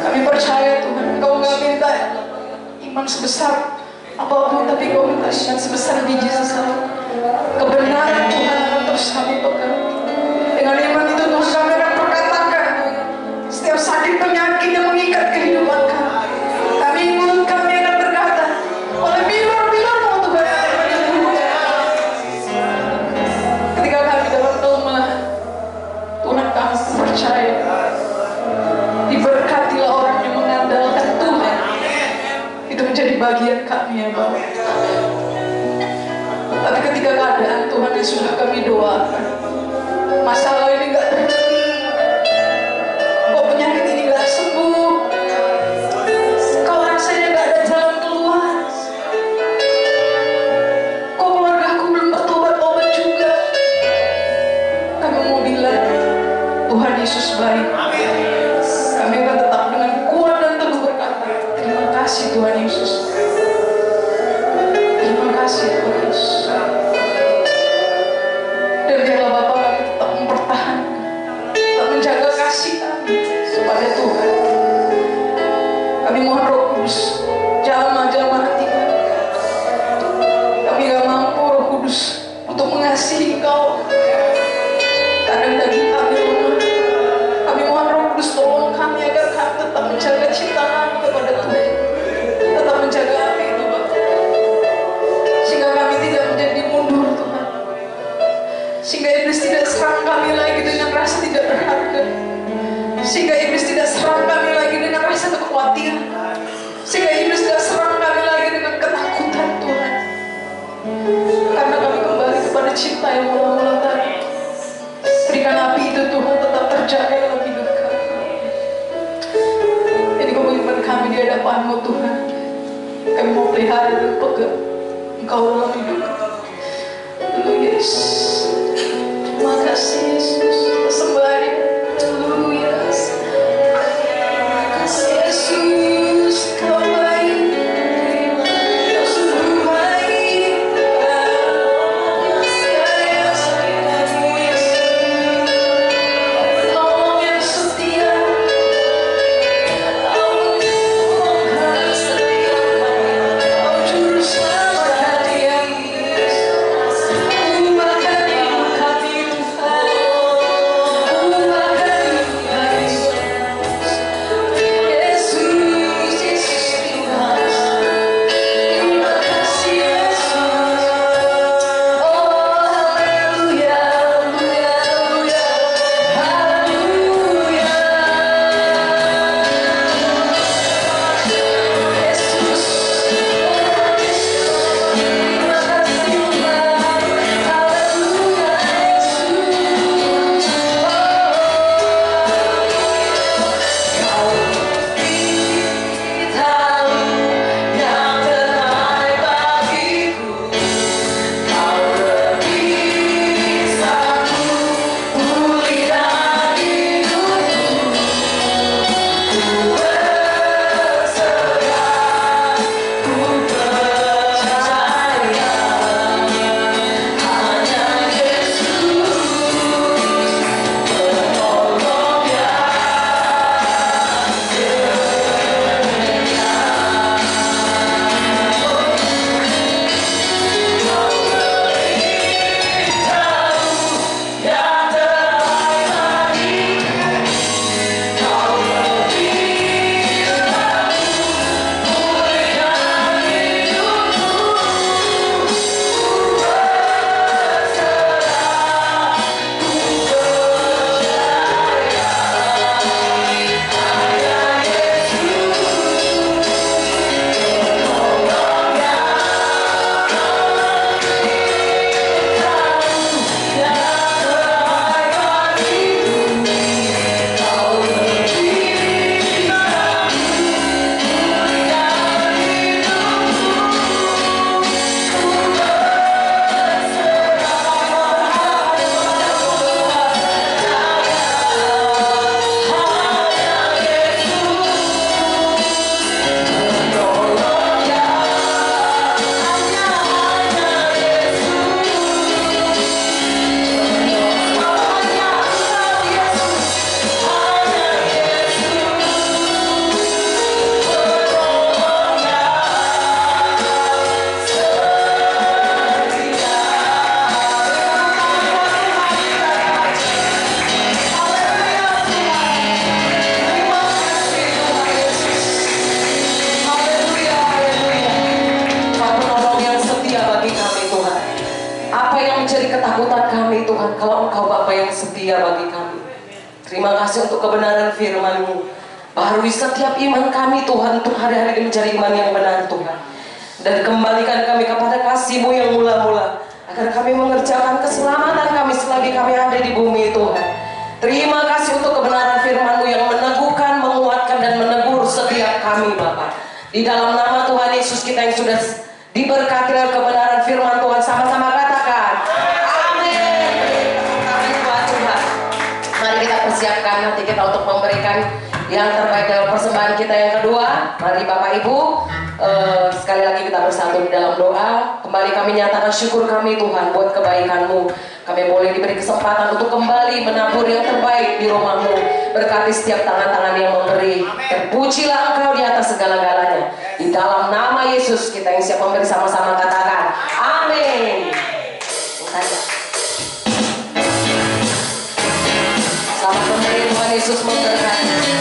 Kami percaya Tuhan, Engkau nggak minta iman sebesar apapun, tapi Engkau minta iman sebesar biji sesawi. Kebenaran Tuhan akan terus kami pegang. Dengan iman itu Tuhan kami akan perkatakan setiap sakit penyakit yang mengikat kehidupan kami. Mulut kami akan berkata, oleh bilar-bilar-Mu Tuhan yang akan menyembuhkan. Ketika kami dalam kelemahan, Tuhan kami percaya, diberkatilah orang yang mengandalkan Tuhan. Itu menjadi bagian kami ya Bapak. Tapi ketika keadaan Tuhan yang sudah kami doakan, masalah ini gak berhenti, kok penyakit ini gak sembuh, kau rasanya gak ada jalan keluar, kok keluarga aku belum bertobat-tobat juga. Kami mau bilang, Tuhan Yesus baik. Kami akan tetap dengan kuat dan teguh berkata, terima kasih Tuhan Yesus. Terima kasih Tuhan Yesus. Dan biarlah Bapak kami tetap mempertahankan, tetap menjaga kasih kami kepada Tuhan. Kami mohon Roh Kudus, jamah-jamah hati kami. Kami gak mampu Roh Kudus untuk mengasihi Engkau. Kadang daging kami lemah. Kami mohon Roh Kudus tolong kami agar kami tetap menjaga cinta kami kepada Tuhan, tetap menjaga api itu Bapak, sehingga kami tidak menjadi mundur Tuhan, sehingga iblis tidak serang kami lagi dengan rasa tidak berharga, sehingga iblis tidak serang kami lagi dengan rasa kekhawatiran, sehingga iblis tidak serang kami lagi dengan ketakutan Tuhan, karena kami kembali kepada cinta yang mula-mula tadi. Berikan api itu Tuhan tetap terjaga dalam hidup kami. Ini komitmen kami di hadapan-Mu Tuhan. Kami mau pelihara dan pegang Engkau dalam hidup kami. Haleluya Yesus. Terima kasih Yesus. Sembah. Haleluya. Terima kasih Yesus. Kau baik. Kau sungguh baik. Terima buat kami Tuhan, kalau Engkau Bapa yang setia bagi kami. Terima kasih untuk kebenaran firman-Mu. Baharui setiap iman kami Tuhan, untuk hari-hari mencari iman yang benar Tuhan. Dan kembalikan kami kepada kasih-Mu yang mula-mula, agar kami mengerjakan keselamatan kami selagi kami ada di bumi Tuhan. Terima kasih untuk kebenaran firman-Mu yang meneguhkan, menguatkan, dan menegur setiap kami Bapa. Di dalam nama Tuhan Yesus kita yang sudah diberkati oleh kebenaran firman Tuhan, sama-sama katakan amin. Buat Tuhan, mari kita persiapkan nanti kita untuk memberikan yang terbaik dalam persembahan kita yang kedua. Mari Bapak Ibu, sekali lagi kita bersatu di dalam doa. Kembali kami nyatakan syukur kami Tuhan buat kebaikan-Mu. Kami boleh diberi kesempatan untuk kembali menabur yang terbaik di rumah-Mu. Berkati setiap tangan-tangan yang memberi. Terpujilah Engkau di atas segala-galanya. Di dalam nama Yesus kita yang siap memberi, sama-sama katakan amin. Selamat memberi, Tuhan Yesus memberkati.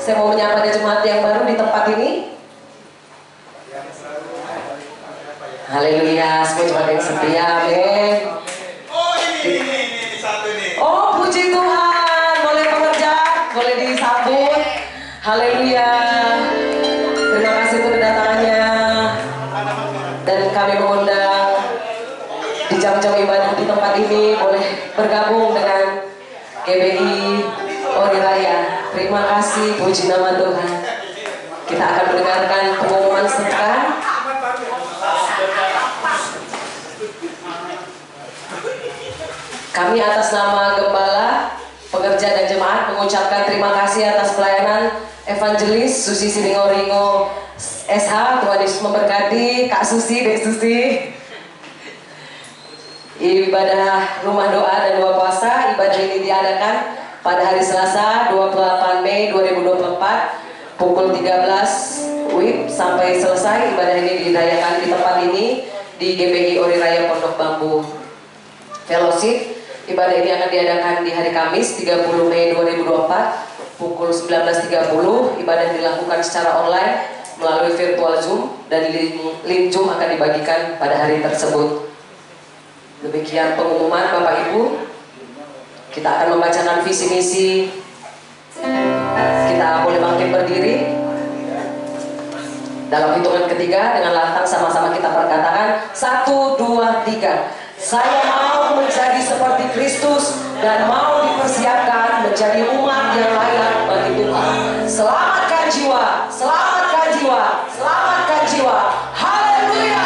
Saya mau menyapa ada jemaat yang baru di tempat ini. Haleluya, semua jemaat yang setia, amin. Oh ini satu nih. Oh puji Tuhan, boleh pengerja, boleh disambut. Haleluya. Terima kasih untuk kedatangannya. Dan kami mengundang di jam-jam ibadah di tempat ini boleh bergabung dengan GBI Ori Raya. Terima kasih, puji nama Tuhan. Kita akan mendengarkan pengumuman sedekah. Kami atas nama Gembala, pekerja dan jemaat mengucapkan terima kasih atas pelayanan Evangelis Susi Siringo-Ringo SH. Tuhan Yesus memberkati Kak Susi, Dek Susi. Ibadah rumah doa dan doa puasa, ibadah ini diadakan pada hari Selasa 28 Mei 2024 pukul 13 WIB sampai selesai. Ibadah ini dirayakan di tempat ini di GBI Ori Raya Pondok Bambu Fellowship. Ibadah ini akan diadakan di hari Kamis 30 Mei 2024 pukul 19.30. Ibadah dilakukan secara online melalui virtual Zoom dan link Zoom akan dibagikan pada hari tersebut. Demikian pengumuman Bapak Ibu. Kita akan membacakan visi misi. Kita boleh bangkit berdiri. Dalam hitungan ketiga dengan lantang sama-sama kita perkatakan 1, 2, 3. Saya mau menjadi seperti Kristus dan mau dipersiapkan menjadi umat yang layak bagi Tuhan. Selamatkan jiwa, selamatkan jiwa, selamatkan jiwa. Haleluya.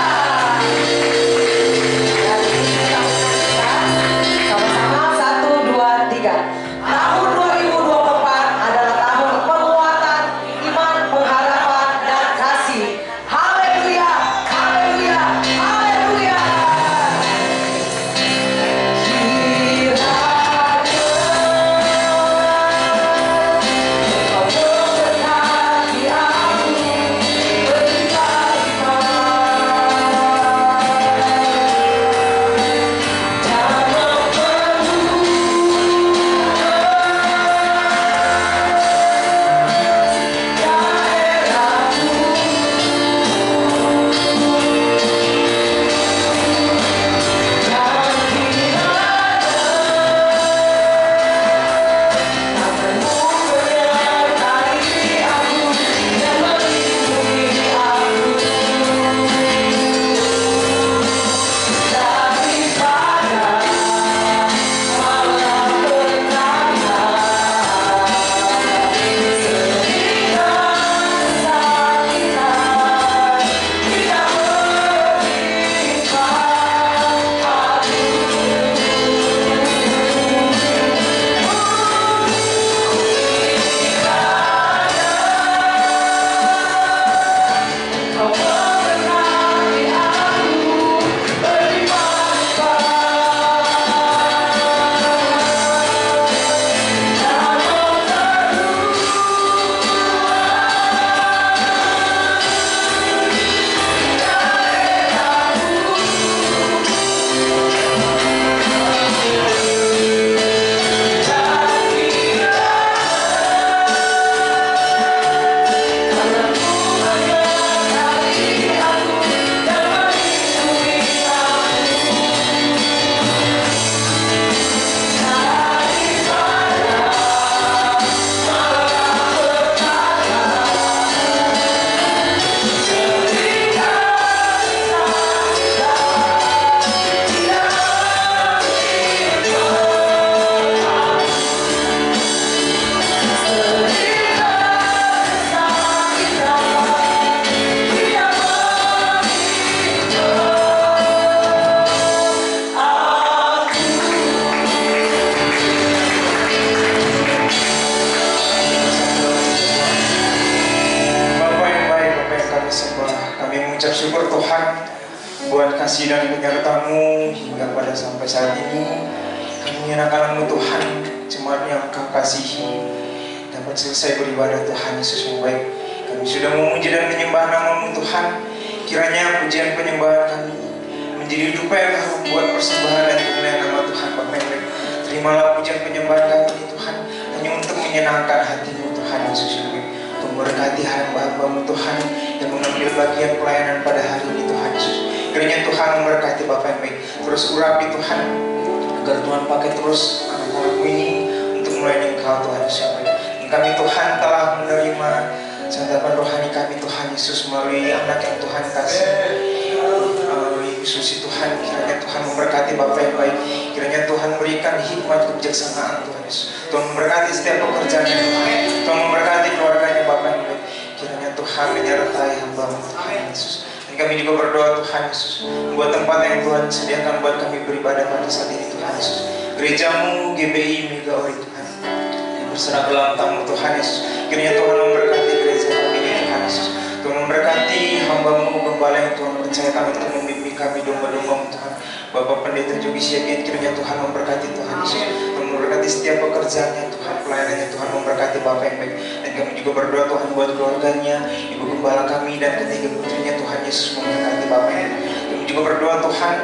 Sama-sama 1, 2, 3. Tahun 2024 adalah tahun penguatan iman, pengharapan, dan kasih. Haleluya, haleluya, haleluya. Kiranya kasih dan penyertamu hingga pada sampai saat ini. Kami menyerahkan Tuhan, jemaat yang Kau kasihi dapat selesai beribadah Tuhan Yesus yang baik. Kami sudah memuji dan menyembah nama-Mu Tuhan. Kiranya pujian penyembahan kami menjadi dupa yang membuat persembahan dan kemuliaan nama Tuhan Bapa yang baik. Terimalah pujian penyembahan kami Tuhan, hanya untuk menyenangkan hati-Mu Tuhan Yesus yang baik. Untuk memberkati hamba-hamba-Mu Tuhan yang mengambil bagian pelayanan pada hari ini Tuhan Yesus. Kiranya Tuhan memberkati Bapa yang baik. Terus urapi Tuhan, agar Tuhan pakai terus anak-anak-Mu ini untuk melayani Engkau Tuhan Yesus yang baik. Dan kami Tuhan telah menerima santapan rohani kami Tuhan Yesus melalui anak yang Tuhan kasih, melalui Yesus Tuhan. Kiranya Tuhan memberkati Bapa yang baik. Kiranya Tuhan berikan hikmat kebijaksanaan Tuhan Yesus. Tuhan memberkati setiap pekerjaannya Tuhan. Tuhan memberkati keluarganya Bapa yang baik. Kiranya Tuhan menyertai hamba-Mu Tuhan Yesus. Dan kami juga berdoa Tuhan Yesus, buat tempat yang Tuhan sediakan buat kami beribadah pada saat ini Tuhan Yesus. Gereja-Mu GBI Mega Ori Tuhan, yang berserah dalam tamu Tuhan Yesus. Kiranya Tuhan memberkati gereja kami ini Tuhan Yesus. Tuhan memberkati hamba-Mu gembala yang Tuhan percayakan untuk memimpin kami domba-domba-Mu Tuhan. Bapak Pendeta Jogi Siagit, kiranya Tuhan memberkati Tuhan Yesus. Tuhan memberkati setiap pekerjaannya Tuhan, pelayanannya Tuhan, memberkati Bapak yang baik. Dan kami juga berdoa Tuhan buat keluarganya, Ibu Gembala kami dan ketiga putrinya Tuhan Yesus memberkati Bapak yang baik. Kami juga berdoa Tuhan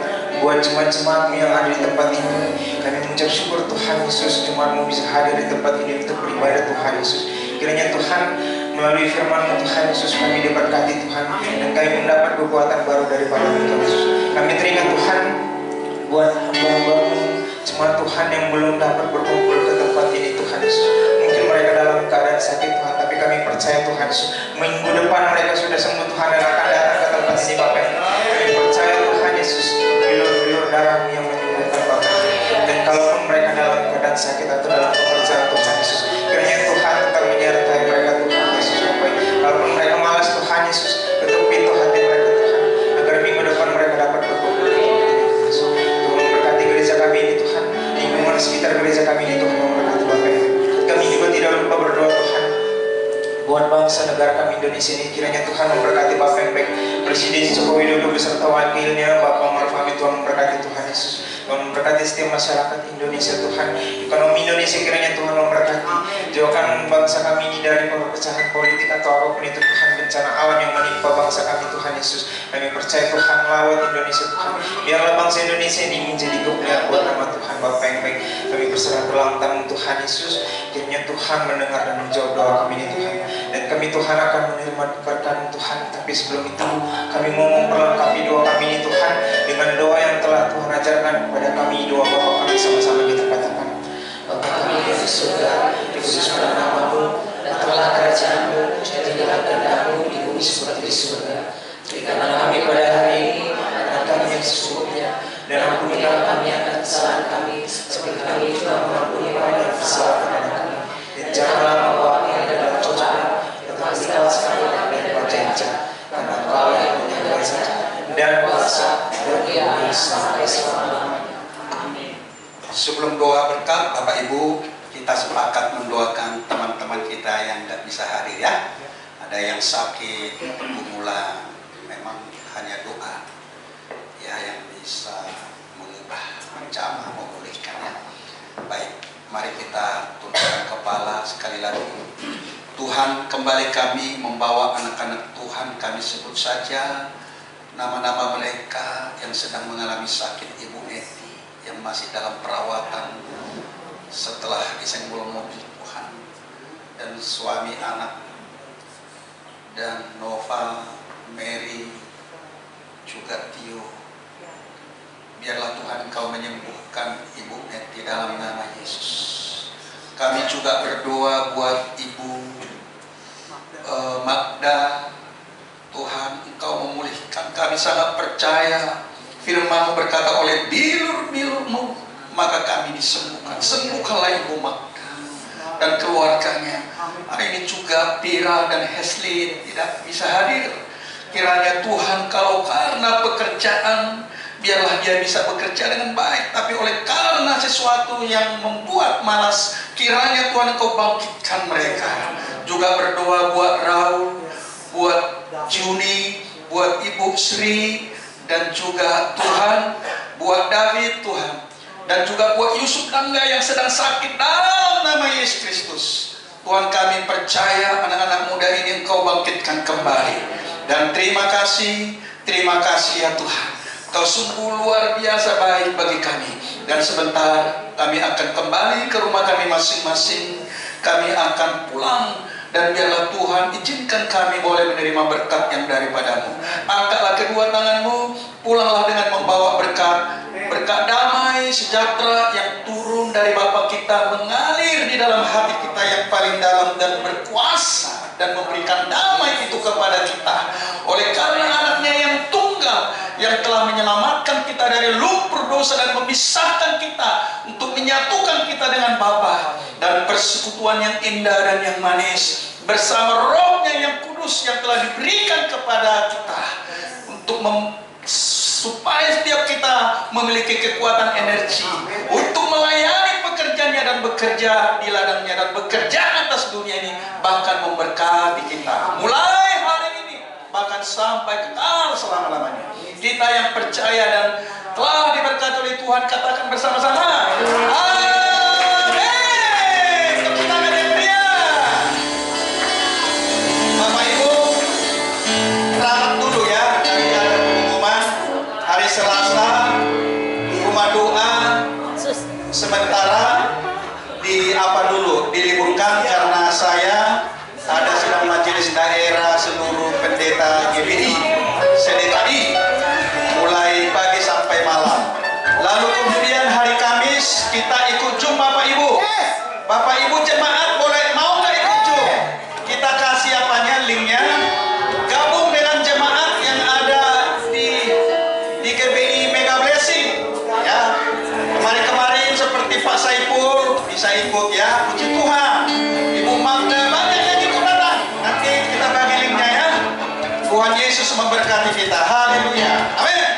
buat jemaat-jemaat-Mu yang ada di tempat ini. Kami mengucap syukur Tuhan Yesus, jemaat-Mu bisa hadir di tempat ini untuk beribadah Tuhan Yesus. Kiranya Tuhan melalui firman-Mu Tuhan Yesus kami diberkati Tuhan, dan kami mendapat kekuatan baru daripada Tuhan Yesus. Kami teringat Tuhan buat hamba-hamba-Mu, jemaat Tuhan yang belum dapat berkumpul ke tempat ini Tuhan Yesus. Mungkin mereka dalam keadaan sakit Tuhan, tapi kami percaya Tuhan Yesus, minggu depan mereka sudah sembuh Tuhan dan akan datang ke tempat ini Bapak. Kami percaya Tuhan Yesus, bilur-bilur darah-Mu yang menyembuhkan Bapak. Dan kalaupun mereka dalam keadaan sakit atau dalam pekerjaan Tuhan Yesus, kiranya Tuhan tetap menyertai mereka Tuhan Yesus Bapak. Kalaupun mereka malas Tuhan Yesus, tutup pintu hati mereka Tuhan, agar minggu depan mereka dapat berkumpul di tempat ini Tuhan Yesus. Tuhan memberkati gereja kami ini Tuhan, lingkungan sekitar gereja kami ini Tuhan memberkati Bapak. Kami juga tidak lupa berdoa Tuhan buat bangsa negara kami Indonesia ini. Kiranya Tuhan memberkati Bapak yang baik, Presiden Joko Widodo beserta wakilnya Bapak Maruf Amin. Tuhan memberkati Tuhan Yesus. Tuhan memberkati setiap masyarakat Indonesia Tuhan. Ekonomi Indonesia kiranya Tuhan memberkati. Jauhkan bangsa kami ini dari perpecahan politik atau apapun itu Tuhan, bencana alam yang menimpa bangsa kami Tuhan Yesus. Kami percaya Tuhan melawat Indonesia Tuhan. Biarlah bangsa Indonesia ini menjadi kemuliaan buat nama Tuhan Bapak yang baik. Kami berserah dalam tangan Tuhan Yesus. Kiranya Tuhan mendengar dan menjawab doa kami ini Tuhan. Dan kami Tuhan akan menerima berkat Tuhan. Tapi sebelum itu kami mau memperlengkapi doa kami ini Tuhan dengan doa yang telah Tuhan ajarkan kepada kami. Doa Bapa kami sama-sama kita katakan. Bapa kami yang di surga, dikuduskanlah nama-Mu, datanglah kerajaan-Mu, jadilah kehendak-Mu di bumi seperti di surga. Berikanlah kami pada hari ini makanan kami yang sesungguhnya, dan ampunilah kami akan kesalahan kami, seperti kami juga mengampuni orang yang bersalah kepada kami. Dan janganlah membawa kami dalam cobaan, tetapi bebaskanlah kami daripada yang jahat. Karena Engkau yang punya kuasa dan kuasa dan kemuliaan sampai selama-lamanya. Amin. Sebelum doa berkat, Bapak Ibu, kita sepakat mendoakan teman-teman kita yang tidak bisa hadir ya. Ada yang sakit, pergumulan, memang hanya doa ya yang bisa mengubah, menjamah, memulihkan ya. Baik, mari kita tundukkan kepala sekali lagi. Tuhan, kembali kami membawa anak-anak Tuhan, kami sebut saja nama-nama mereka yang sedang mengalami sakit. Ibu Eti yang masih dalam perawatan setelah disenggol mobil Tuhan, dan suami anak, dan Nova, Mary, juga Tio. Biarlah Tuhan Kau menyembuhkan Ibu Eti dalam nama Yesus. Kami juga berdoa buat Ibu Magda. Tuhan, Engkau memulihkan. Kami sangat percaya firman-Mu berkata, oleh bilur-bilur-Mu maka kami disembuhkan. Sembuhkanlah Ibu Magda dan keluarganya. Hari ini juga Pira dan Heslin tidak bisa hadir. Kiranya Tuhan, kalau karena pekerjaan, biarlah dia bisa bekerja dengan baik, tapi oleh karena sesuatu yang membuat malas, kiranya Tuhan Engkau bangkitkan mereka. Juga berdoa buat Raul, buat Juni, buat Ibu Sri, dan juga Tuhan buat David Tuhan, dan juga buat Yusuf Nangga yang sedang sakit, dalam nama Yesus Kristus Tuhan, kami percaya anak-anak muda ini Engkau bangkitkan kembali. Dan terima kasih ya Tuhan, Kau sungguh luar biasa baik bagi kami. Dan sebentar kami akan kembali ke rumah kami masing-masing, kami akan pulang. Dan biarlah Tuhan izinkan kami boleh menerima berkat yang daripadamu. Angkatlah kedua tanganmu, pulanglah dengan membawa berkat damai sejahtera yang turun dari Bapa kita, mengalir di dalam hati kita yang paling dalam dan berkuasa, dan memberikan damai itu kepada kita oleh karena anaknya yang tunggal, yang telah menyelamatkan kita dari lumpur dosa dan memisahkan kita untuk menyatukan kita dengan Bapa, dan persekutuan yang indah dan yang manis bersama Roh-Nya yang kudus yang telah diberikan kepada kita untuk supaya setiap kita memiliki kekuatan energi untuk melayani pekerjaannya dan bekerja di ladangnya dan bekerja atas dunia ini, bahkan memberkati kita mulai hari ini bahkan sampai kekal selama-lamanya. Kita yang percaya dan telah diberkati oleh Tuhan katakan bersama-sama amin. Tepuk tangan yang meriah. Bapak Ibu, rapat dulu ya. Nanti ada pengumuman hari Selasa, rumah doa sementara diliburkan karena saya ada sidang majelis daerah seluruh pendeta GBI SDKI mulai pagi sampai malam. Lalu kemudian hari Kamis kita ikut Zoom Bapak Ibu. Bapak Ibu jemaat mau nggak ikut Zoom? Kita kasih apanya, linknya. Gabung dengan jemaat yang ada di GBI Mega Blessing ya. Kemarin seperti Pak Saipul bisa ikut ya, puji Tuhan. Ibu Magda banyak yang ikut datang. Nanti kita bagi linknya ya. Tuhan Yesus memberkati kita. Haleluya. Amin.